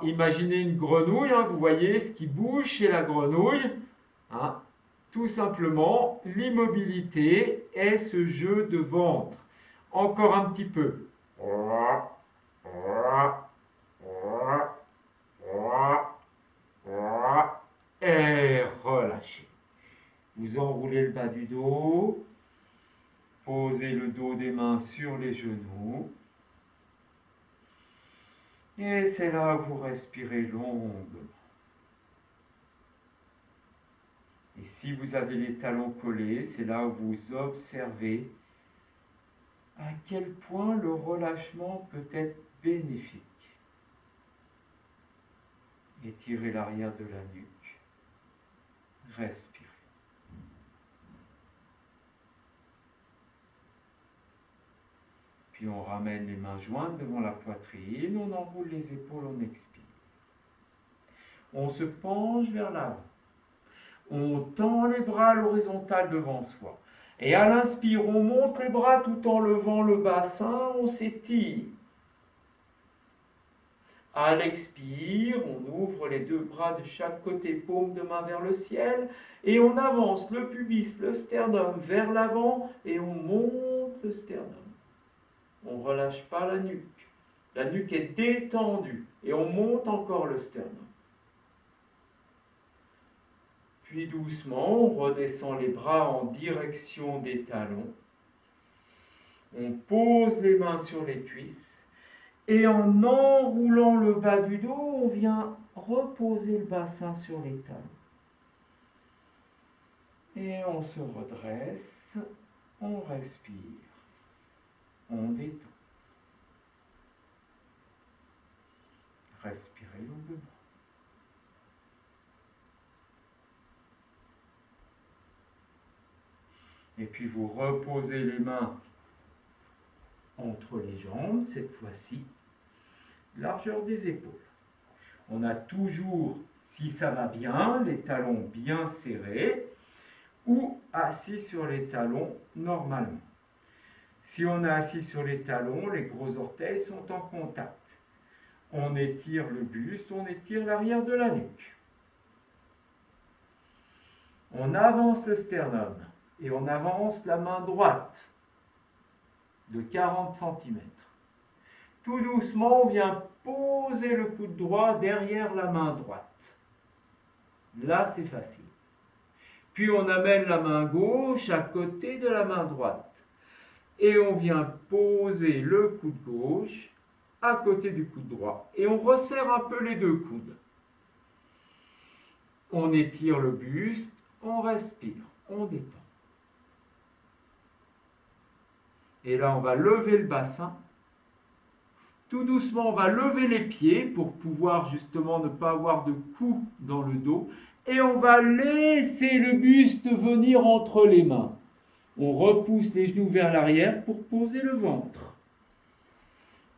Imaginez une grenouille, vous voyez ce qui bouge chez la grenouille. Tout simplement, l'immobilité est ce jeu de ventre. Encore un petit peu. Et relâchez. Vous enroulez le bas du dos, posez le dos des mains sur les genoux. Et c'est là que vous respirez longuement. Et si vous avez les talons collés, c'est là où vous observez à quel point le relâchement peut être bénéfique. Étirez l'arrière de la nuque. Respirez. Puis on ramène les mains jointes devant la poitrine, on enroule les épaules, on expire. On se penche vers l'avant. On tend les bras à l'horizontale devant soi. Et à l'inspire, on monte les bras tout en levant le bassin, on s'étire. À l'expire, on ouvre les deux bras de chaque côté, paume de main vers le ciel, et on avance le pubis, le sternum vers l'avant, et on monte le sternum. On ne relâche pas la nuque. La nuque est détendue, et on monte encore le sternum. Puis doucement, on redescend les bras en direction des talons. On pose les mains sur les cuisses. Et en enroulant le bas du dos, on vient reposer le bassin sur les talons. Et on se redresse, on respire, on détend. Respirez longuement. Et puis vous reposez les mains entre les jambes, cette fois-ci, largeur des épaules. On a toujours, si ça va bien, les talons bien serrés ou assis sur les talons normalement. Si on est assis sur les talons, les gros orteils sont en contact. On étire le buste, on étire l'arrière de la nuque. On avance le sternum et on avance la main droite de 40 cm. Tout doucement, on vient poser le coude droit derrière la main droite. Là, c'est facile. Puis on amène la main gauche à côté de la main droite. Et on vient poser le coude gauche à côté du coude droit. Et on resserre un peu les deux coudes. On étire le buste, on respire, on détend. Et là, on va lever le bassin. Tout doucement, on va lever les pieds pour pouvoir justement ne pas avoir de coups dans le dos. Et on va laisser le buste venir entre les mains. On repousse les genoux vers l'arrière pour poser le ventre.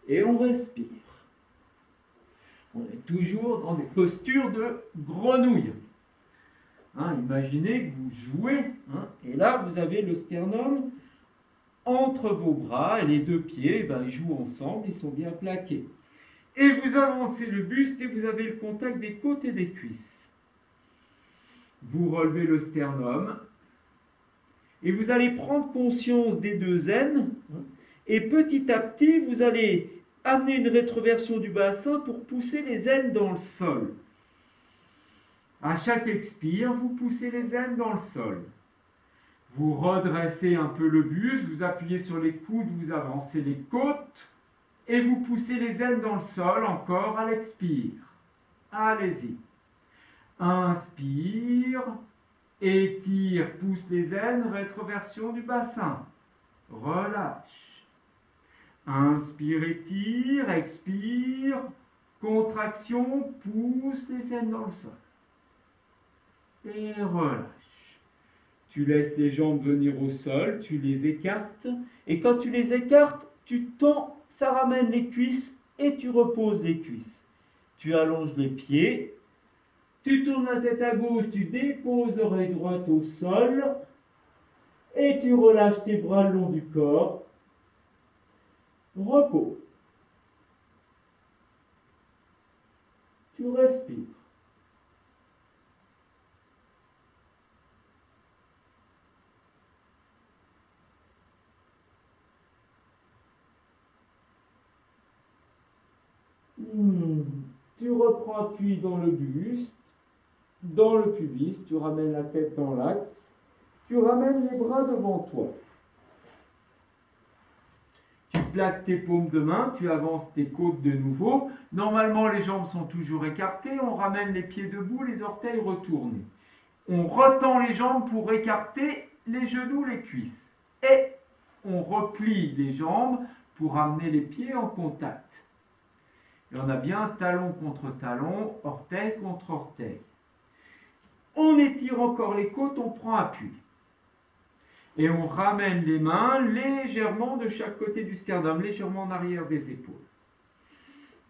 Et on respire. On est toujours dans des postures de grenouille. Imaginez que vous jouez, et là vous avez le sternum entre vos bras et les deux pieds, ils jouent ensemble, ils sont bien plaqués. Et vous avancez le buste et vous avez le contact des côtes et des cuisses. Vous relevez le sternum et vous allez prendre conscience des deux aines et petit à petit vous allez amener une rétroversion du bassin pour pousser les aines dans le sol. À chaque expire, vous poussez les aines dans le sol. Vous redressez un peu le buste, vous appuyez sur les coudes, vous avancez les côtes et vous poussez les aines dans le sol encore à l'expire. Allez-y. Inspire, étire, pousse les aines, rétroversion du bassin. Relâche. Inspire, étire, expire, contraction, pousse les aines dans le sol. Et relâche. Tu laisses les jambes venir au sol, tu les écartes, et quand tu les écartes, tu tends, ça ramène les cuisses, et tu reposes les cuisses. Tu allonges les pieds, tu tournes la tête à gauche, tu déposes l'oreille droite au sol, et tu relâches tes bras le long du corps. Repos. Tu respires. Tu reprends appui dans le buste, dans le pubis, tu ramènes la tête dans l'axe, tu ramènes les bras devant toi. Tu plaques tes paumes de main, tu avances tes côtes de nouveau. Normalement, les jambes sont toujours écartées, on ramène les pieds debout, les orteils retournés. On retend les jambes pour écarter les genoux, les cuisses. Et on replie les jambes pour amener les pieds en contact. Et on a bien talon contre talon, orteil contre orteil. On étire encore les côtes, on prend appui. Et on ramène les mains légèrement de chaque côté du sternum, légèrement en arrière des épaules.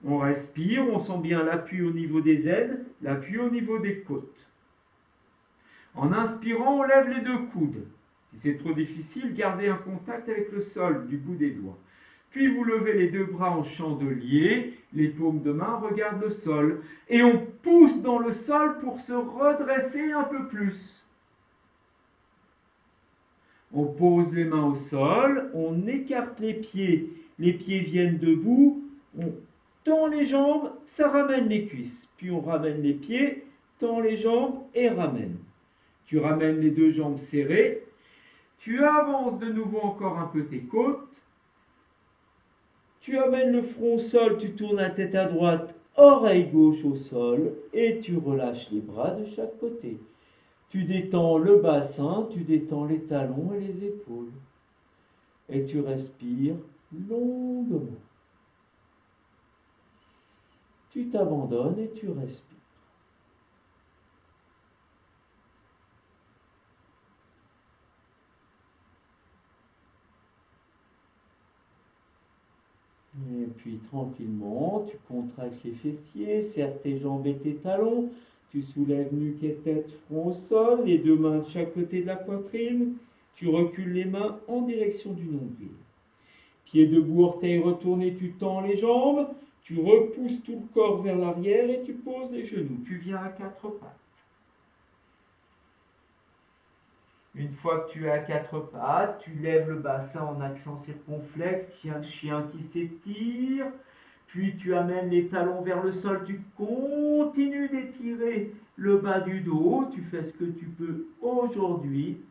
On respire, on sent bien l'appui au niveau des ailes, l'appui au niveau des côtes. En inspirant, on lève les deux coudes. Si c'est trop difficile, gardez un contact avec le sol du bout des doigts. Puis vous levez les deux bras en chandelier, les paumes de main regardent le sol. Et on pousse dans le sol pour se redresser un peu plus. On pose les mains au sol, on écarte les pieds viennent debout, on tend les jambes, ça ramène les cuisses. Puis on ramène les pieds, tend les jambes et ramène. Tu ramènes les deux jambes serrées, tu avances de nouveau encore un peu tes côtes, tu amènes le front au sol, tu tournes la tête à droite, oreille gauche au sol, et tu relâches les bras de chaque côté. Tu détends le bassin, tu détends les talons et les épaules. Et tu respires longuement. Tu t'abandonnes et tu respires. Et puis puis tranquillement, tu contractes les fessiers, serre tes jambes et tes talons, tu soulèves nuque et tête, front au sol, les deux mains de chaque côté de la poitrine, tu recules les mains en direction du nombril. Pieds debout, orteils retournés, tu tends les jambes, tu repousses tout le corps vers l'arrière et tu poses les genoux. Tu viens à quatre pattes. Une fois que tu es à quatre pattes, tu lèves le bassin en accent circonflexe, chien qui s'étire. Puis tu amènes les talons vers le sol, tu continues d'étirer le bas du dos, tu fais ce que tu peux aujourd'hui.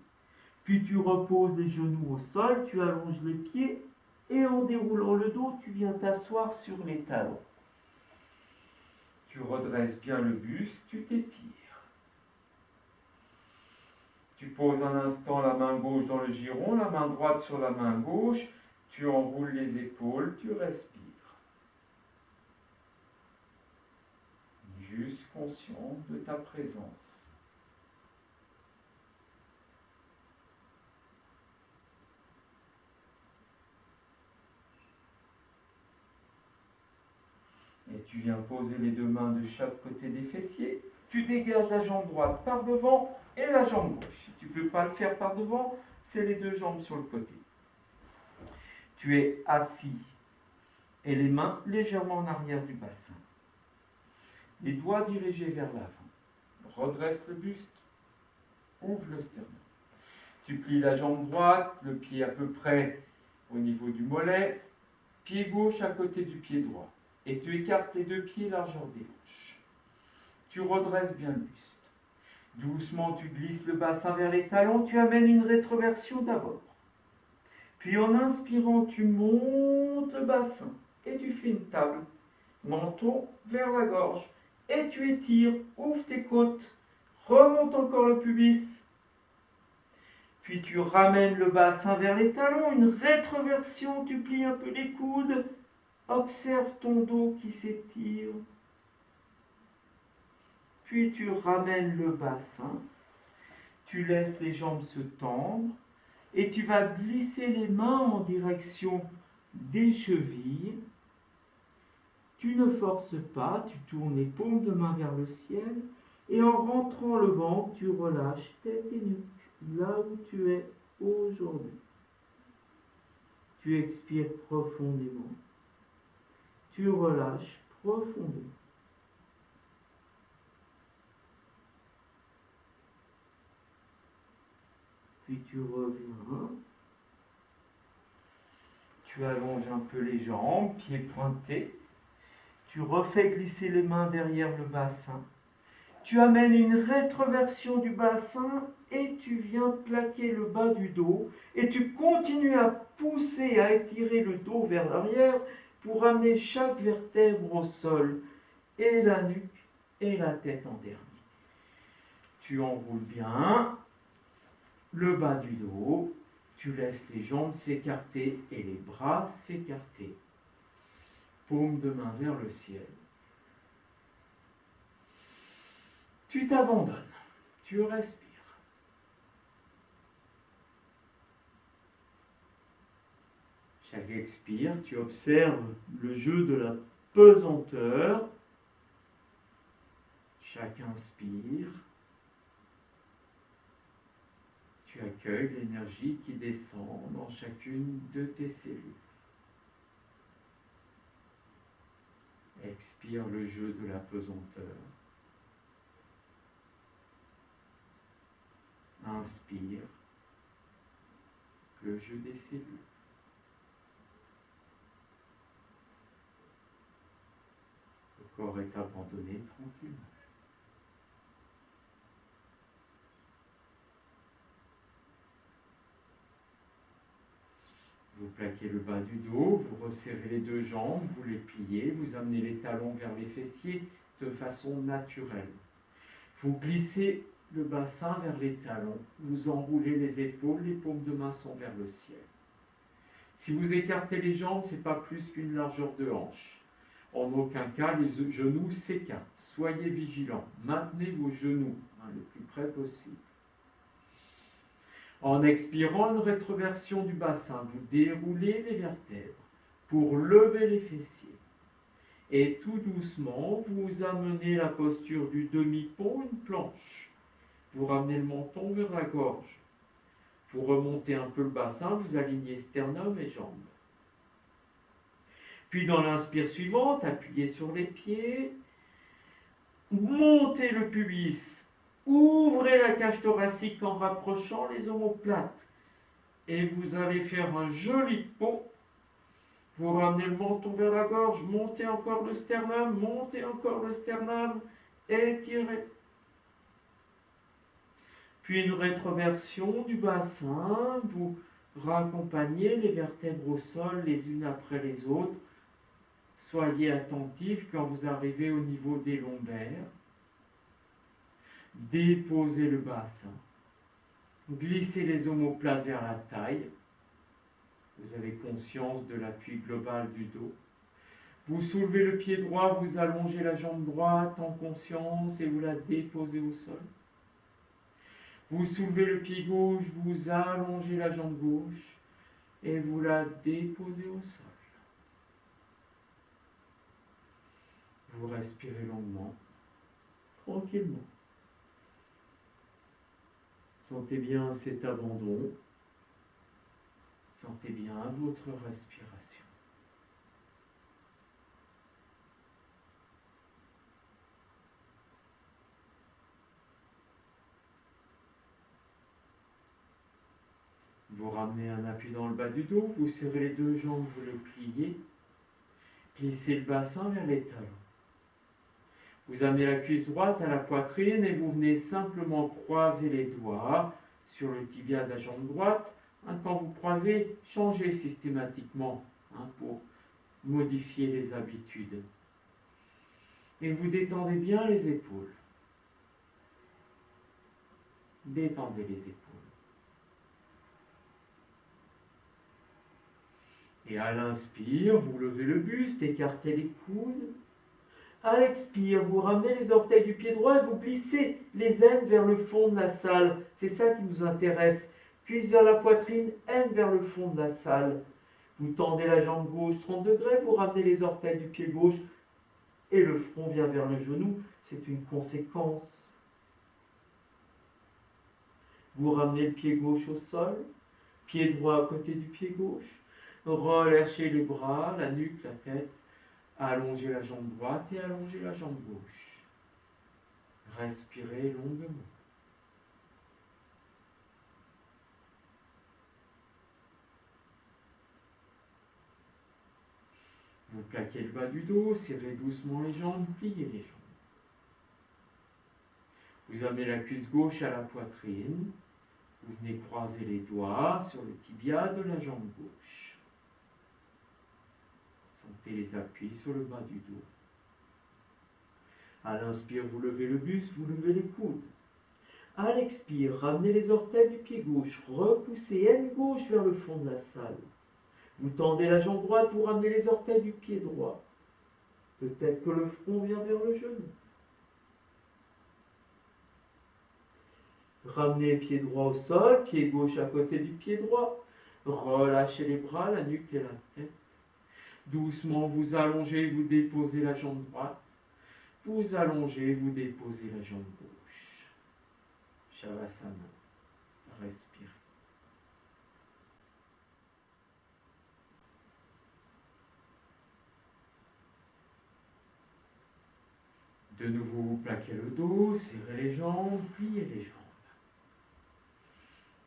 Puis tu reposes les genoux au sol, tu allonges les pieds et en déroulant le dos, tu viens t'asseoir sur les talons. Tu redresses bien le buste, tu t'étires. Tu poses un instant la main gauche dans le giron, la main droite sur la main gauche, tu enroules les épaules, tu respires. Juste conscience de ta présence. Et tu viens poser les deux mains de chaque côté des fessiers. Tu dégages la jambe droite par devant et la jambe gauche. Si tu ne peux pas le faire par devant, c'est les deux jambes sur le côté. Tu es assis et les mains légèrement en arrière du bassin. Les doigts dirigés vers l'avant. Redresse le buste, ouvre le sternum. Tu plies la jambe droite, le pied à peu près au niveau du mollet, pied gauche à côté du pied droit. Et tu écartes les deux pieds largeur des hanches. Tu redresses bien le buste. Doucement, tu glisses le bassin vers les talons, tu amènes une rétroversion d'abord. Puis en inspirant, tu montes le bassin et tu fais une table. Menton vers la gorge. Et tu étires, ouvre tes côtes, remonte encore le pubis. Puis tu ramènes le bassin vers les talons, une rétroversion, tu plies un peu les coudes. Observe ton dos qui s'étire. Puis tu ramènes le bassin, tu laisses les jambes se tendre et tu vas glisser les mains en direction des chevilles. Tu ne forces pas, tu tournes les paumes de main vers le ciel et en rentrant le ventre, tu relâches tête et nuque, là où tu es aujourd'hui. Tu expires profondément. Tu relâches profondément. Puis tu reviens. Tu allonges un peu les jambes, pieds pointés. Tu refais glisser les mains derrière le bassin. Tu amènes une rétroversion du bassin et tu viens plaquer le bas du dos. Et tu continues à pousser, à étirer le dos vers l'arrière pour amener chaque vertèbre au sol. Et la nuque et la tête en dernier. Tu enroules bien le bas du dos. Tu laisses les jambes s'écarter et les bras s'écarter. Paume de main vers le ciel. Tu t'abandonnes. Tu respires. Chaque expire, tu observes le jeu de la pesanteur. Chaque inspire, tu accueilles l'énergie qui descend dans chacune de tes cellules. Expire le jeu de la pesanteur. Inspire le jeu des cellules. Le corps est abandonné tranquillement. Vous plaquez le bas du dos, vous resserrez les deux jambes, vous les pliez, vous amenez les talons vers les fessiers de façon naturelle. Vous glissez le bassin vers les talons, vous enroulez les épaules, les paumes de main sont vers le ciel. Si vous écartez les jambes, ce n'est pas plus qu'une largeur de hanche. En aucun cas, les genoux s'écartent. Soyez vigilants. Maintenez vos genoux le plus près possible. En expirant, une rétroversion du bassin, vous déroulez les vertèbres pour lever les fessiers. Et tout doucement, vous amenez la posture du demi-pont, une planche. Vous ramenez le menton vers la gorge. Vous remontez un peu le bassin, vous alignez sternum et jambes. Puis dans l'inspire suivante, appuyez sur les pieds, montez le pubis, ouvrez la cage thoracique en rapprochant les omoplates. Et vous allez faire un joli pont. Vous ramenez le menton vers la gorge, montez encore le sternum, montez encore le sternum, étirez. Puis une rétroversion du bassin, vous raccompagnez les vertèbres au sol les unes après les autres. Soyez attentifs quand vous arrivez au niveau des lombaires. Déposez le bassin. Glissez les omoplates vers la taille. Vous avez conscience de l'appui global du dos. Vous soulevez le pied droit, vous allongez la jambe droite en conscience et vous la déposez au sol. Vous soulevez le pied gauche, vous allongez la jambe gauche et vous la déposez au sol. Vous respirez longuement, tranquillement. Sentez bien cet abandon. Sentez bien votre respiration. Vous ramenez un appui dans le bas du dos, vous serrez les deux jambes, vous les pliez. Glissez le bassin vers les talons. Vous amenez la cuisse droite à la poitrine et vous venez simplement croiser les doigts sur le tibia de la jambe droite. Quand vous croisez, changez systématiquement pour modifier les habitudes. Et vous détendez bien les épaules. Détendez les épaules. Et à l'inspire, vous levez le buste, écartez les coudes. À l'expire, vous ramenez les orteils du pied droit et vous glissez les aines vers le fond de la salle. C'est ça qui nous intéresse. Cuisse vers la poitrine, aines vers le fond de la salle. Vous tendez la jambe gauche 30 degrés, vous ramenez les orteils du pied gauche et le front vient vers le genou. C'est une conséquence. Vous ramenez le pied gauche au sol, pied droit à côté du pied gauche. Relâchez les bras, la nuque, la tête. Allongez la jambe droite et allongez la jambe gauche. Respirez longuement. Vous plaquez le bas du dos, serrez doucement les jambes, pliez les jambes. Vous amenez la cuisse gauche à la poitrine. Vous venez croiser les doigts sur le tibia de la jambe gauche. Sentez les appuis sur le bas du dos. À l'inspire, vous levez le buste, vous levez les coudes. À l'expire, ramenez les orteils du pied gauche, repoussez aine gauche vers le fond de la salle. Vous tendez la jambe droite, vous ramenez les orteils du pied droit. Peut-être que le front vient vers le genou. Ramenez le pied droit au sol, pied gauche à côté du pied droit. Relâchez les bras, la nuque et la tête. Doucement, vous allongez, vous déposez la jambe droite. Vous allongez, vous déposez la jambe gauche. Shavasana. Respirez. De nouveau, vous plaquez le dos, serrez les jambes, pliez les jambes.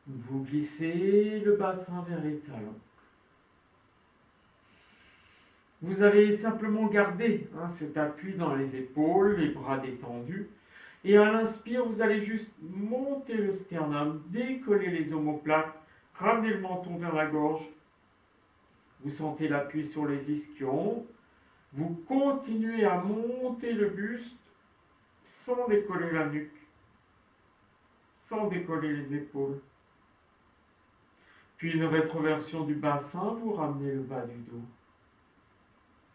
Vous glissez le bassin vers les talons. Vous allez simplement garder cet appui dans les épaules, les bras détendus. Et à l'inspire, vous allez juste monter le sternum, décoller les omoplates, ramener le menton vers la gorge. Vous sentez l'appui sur les ischions. Vous continuez à monter le buste sans décoller la nuque, sans décoller les épaules. Puis une rétroversion du bassin, vous ramenez le bas du dos.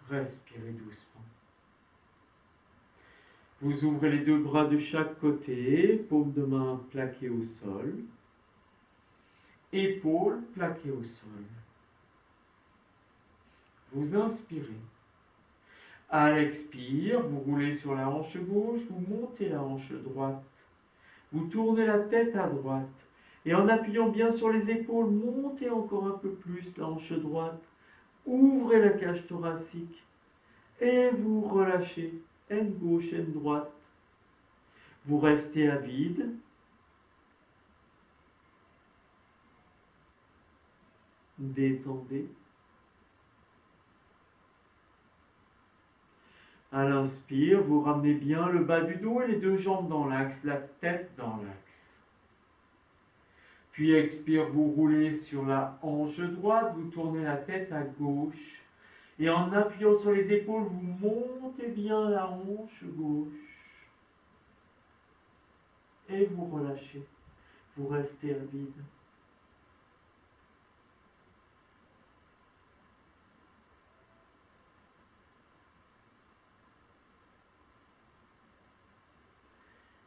Respirez doucement. Vous ouvrez les deux bras de chaque côté, paume de main plaquée au sol, épaules plaquées au sol. Vous inspirez. À l'expire, vous roulez sur la hanche gauche, vous montez la hanche droite. Vous tournez la tête à droite. Et en appuyant bien sur les épaules, montez encore un peu plus la hanche droite. Ouvrez la cage thoracique. Et vous relâchez. Aine gauche, aine droite. Vous restez à vide. Détendez. À l'inspire, vous ramenez bien le bas du dos et les deux jambes dans l'axe, la tête dans l'axe. Puis expire, vous roulez sur la hanche droite, vous tournez la tête à gauche. Et en appuyant sur les épaules, vous montez bien la hanche gauche. Et vous relâchez. Vous restez à vide.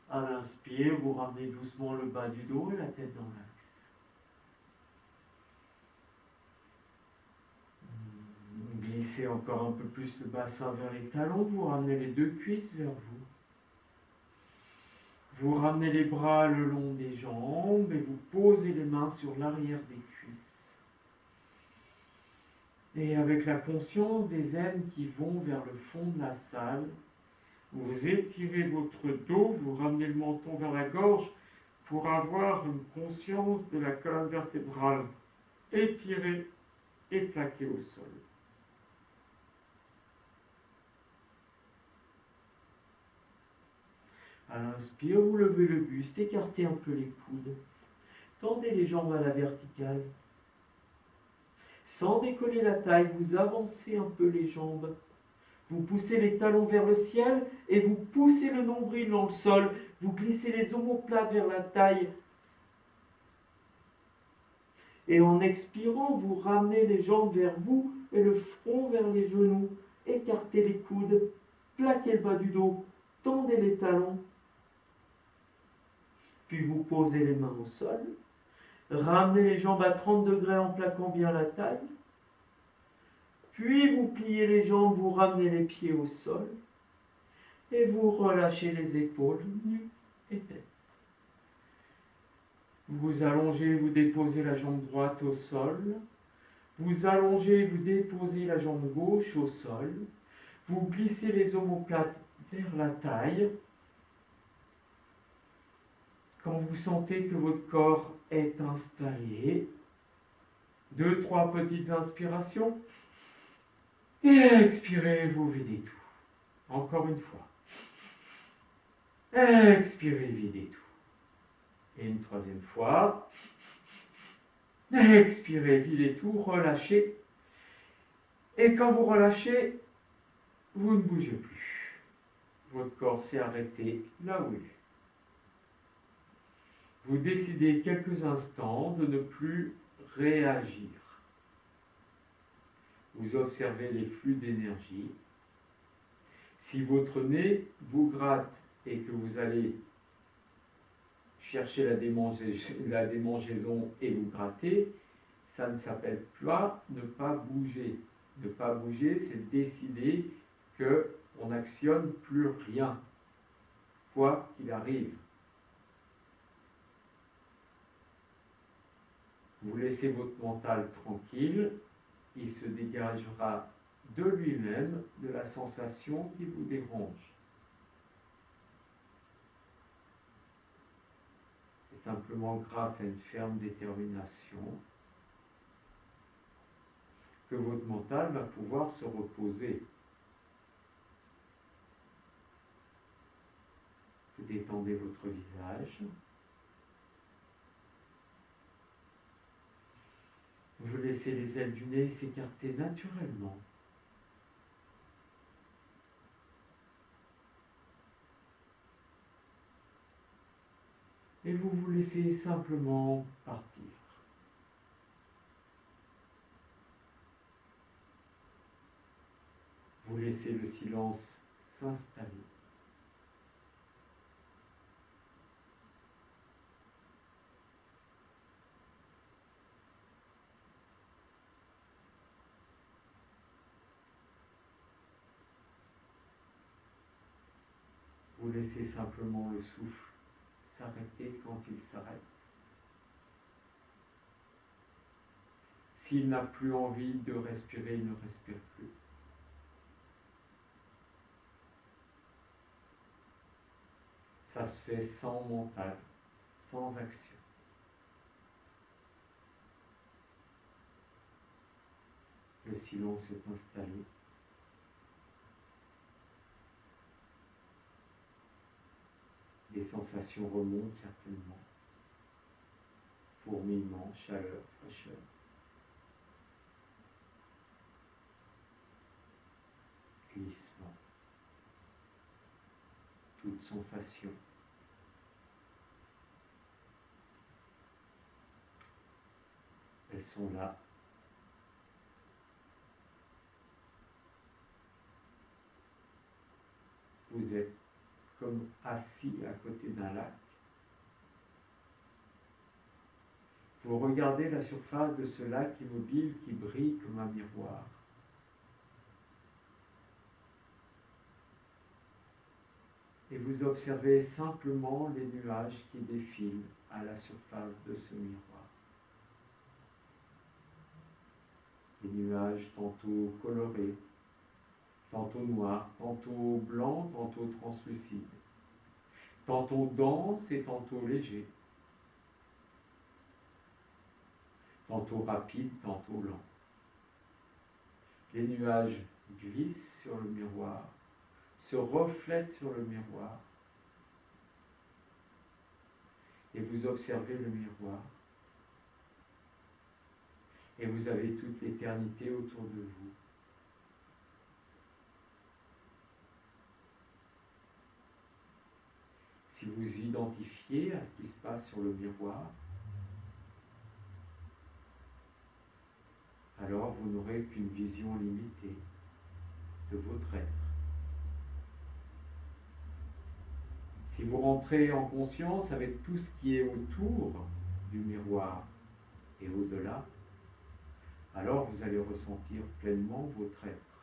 À l'inspire, vous ramenez doucement le bas du dos et la tête dans l'axe. Glissez encore un peu plus le bassin vers les talons, vous ramenez les deux cuisses vers vous. Vous ramenez les bras le long des jambes et vous posez les mains sur l'arrière des cuisses. Et avec la conscience des aines qui vont vers le fond de la salle, vous étirez votre dos, vous ramenez le menton vers la gorge pour avoir une conscience de la colonne vertébrale étirée et plaquée au sol. À l'inspire, vous levez le buste, écartez un peu les coudes. Tendez les jambes à la verticale. Sans décoller la taille, vous avancez un peu les jambes. Vous poussez les talons vers le ciel et vous poussez le nombril dans le sol. Vous glissez les omoplates vers la taille. Et en expirant, vous ramenez les jambes vers vous et le front vers les genoux. Écartez les coudes, plaquez le bas du dos, tendez les talons. Puis vous posez les mains au sol. Ramenez les jambes à 30 degrés en plaquant bien la taille. Puis vous pliez les jambes, vous ramenez les pieds au sol. Et vous relâchez les épaules, nuque et tête. Vous allongez, vous déposez la jambe droite au sol. Vous allongez, vous déposez la jambe gauche au sol. Vous glissez les omoplates vers la taille. Quand vous sentez que votre corps est installé, 2-3 petites inspirations. Et expirez, vous videz tout. Encore une fois. Expirez, videz tout. Et une troisième fois. Expirez, videz tout, relâchez. Et quand vous relâchez, vous ne bougez plus. Votre corps s'est arrêté là où il est. Vous décidez quelques instants de ne plus réagir. Vous observez les flux d'énergie. Si votre nez vous gratte et que vous allez chercher la démangeaison et vous gratter, ça ne s'appelle pas ne pas bouger. Ne pas bouger, c'est décider qu'on n'actionne plus rien, quoi qu'il arrive. Vous laissez votre mental tranquille, il se dégagera de lui-même de la sensation qui vous dérange. C'est simplement grâce à une ferme détermination que votre mental va pouvoir se reposer. Vous détendez votre visage. Vous laissez les ailes du nez s'écarter naturellement. Et vous vous laissez simplement partir. Vous laissez le silence s'installer. Vous laissez simplement le souffle s'arrêter quand il s'arrête. S'il n'a plus envie de respirer, il ne respire plus. Ça se fait sans mental, sans action. Le silence est installé. Des sensations remontent certainement. Fourmillement, chaleur, fraîcheur. Glissement. Toute sensation. Elles sont là. Vous êtes comme assis à côté d'un lac. Vous regardez la surface de ce lac immobile qui brille comme un miroir. Et vous observez simplement les nuages qui défilent à la surface de ce miroir. Les nuages tantôt colorés, tantôt noirs, tantôt blancs, tantôt translucides, tantôt denses et tantôt légers, tantôt rapides, tantôt lents. Les nuages glissent sur le miroir, se reflètent sur le miroir, et vous observez le miroir, et vous avez toute l'éternité autour de vous. Si vous identifiez à ce qui se passe sur le miroir, alors vous n'aurez qu'une vision limitée de votre être. Si vous rentrez en conscience avec tout ce qui est autour du miroir et au-delà, alors vous allez ressentir pleinement votre être.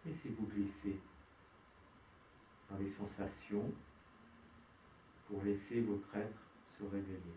Et si vous glissez dans les sensations pour laisser votre être se révéler.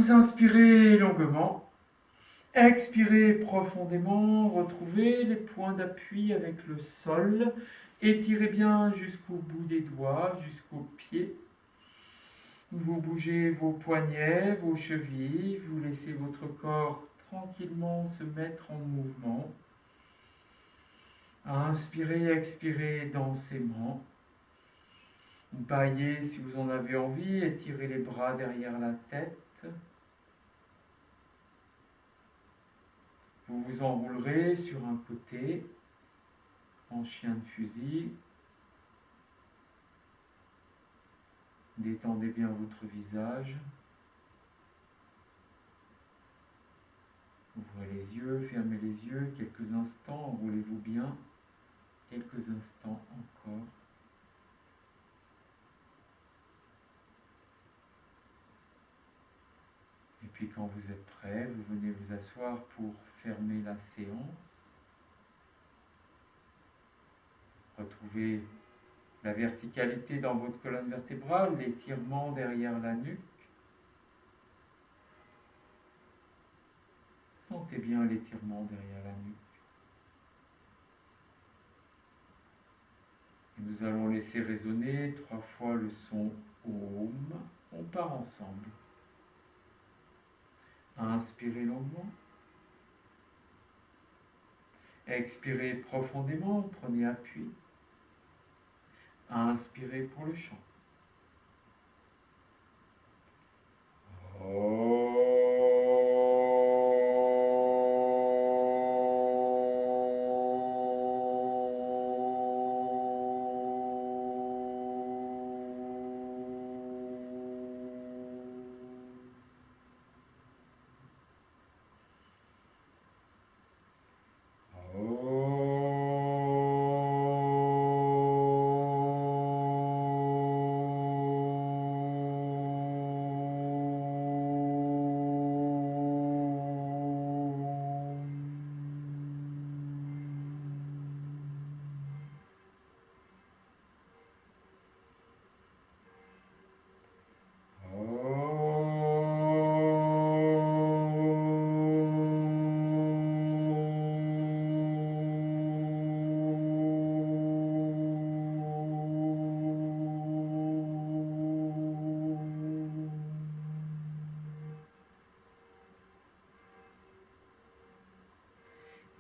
Vous inspirez longuement. Expirez profondément, retrouvez les points d'appui avec le sol, étirez bien jusqu'au bout des doigts, jusqu'aux pieds. Vous bougez vos poignets, vos chevilles, vous laissez votre corps tranquillement se mettre en mouvement. Inspirez, expirez densément. Baillez si vous en avez envie, étirez les bras derrière la tête. Vous vous enroulerez sur un côté, en chien de fusil. Détendez bien votre visage. Ouvrez les yeux, fermez les yeux, quelques instants, enroulez-vous bien. Quelques instants encore. Et puis quand vous êtes prêt, vous venez vous asseoir pour fermer la séance. Retrouvez la verticalité dans votre colonne vertébrale, l'étirement derrière la nuque. Sentez bien l'étirement derrière la nuque. Et nous allons laisser résonner 3 fois le son Om. On part ensemble. Inspirez longuement. Expirez profondément, prenez appui. Inspirez pour le chant.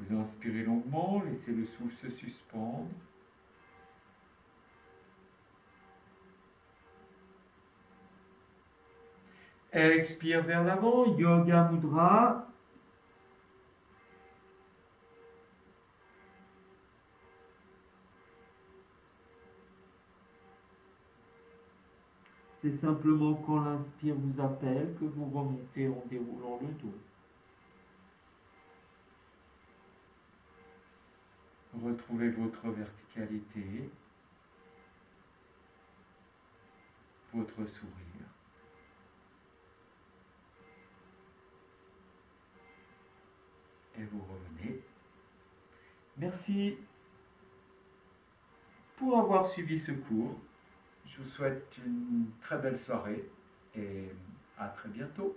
Vous inspirez longuement, laissez le souffle se suspendre. Expire vers l'avant, Yoga Mudra. C'est simplement quand l'inspire vous appelle que vous remontez en déroulant le dos. Retrouvez votre verticalité, votre sourire. Et vous revenez. Merci pour avoir suivi ce cours. Je vous souhaite une très belle soirée et à très bientôt.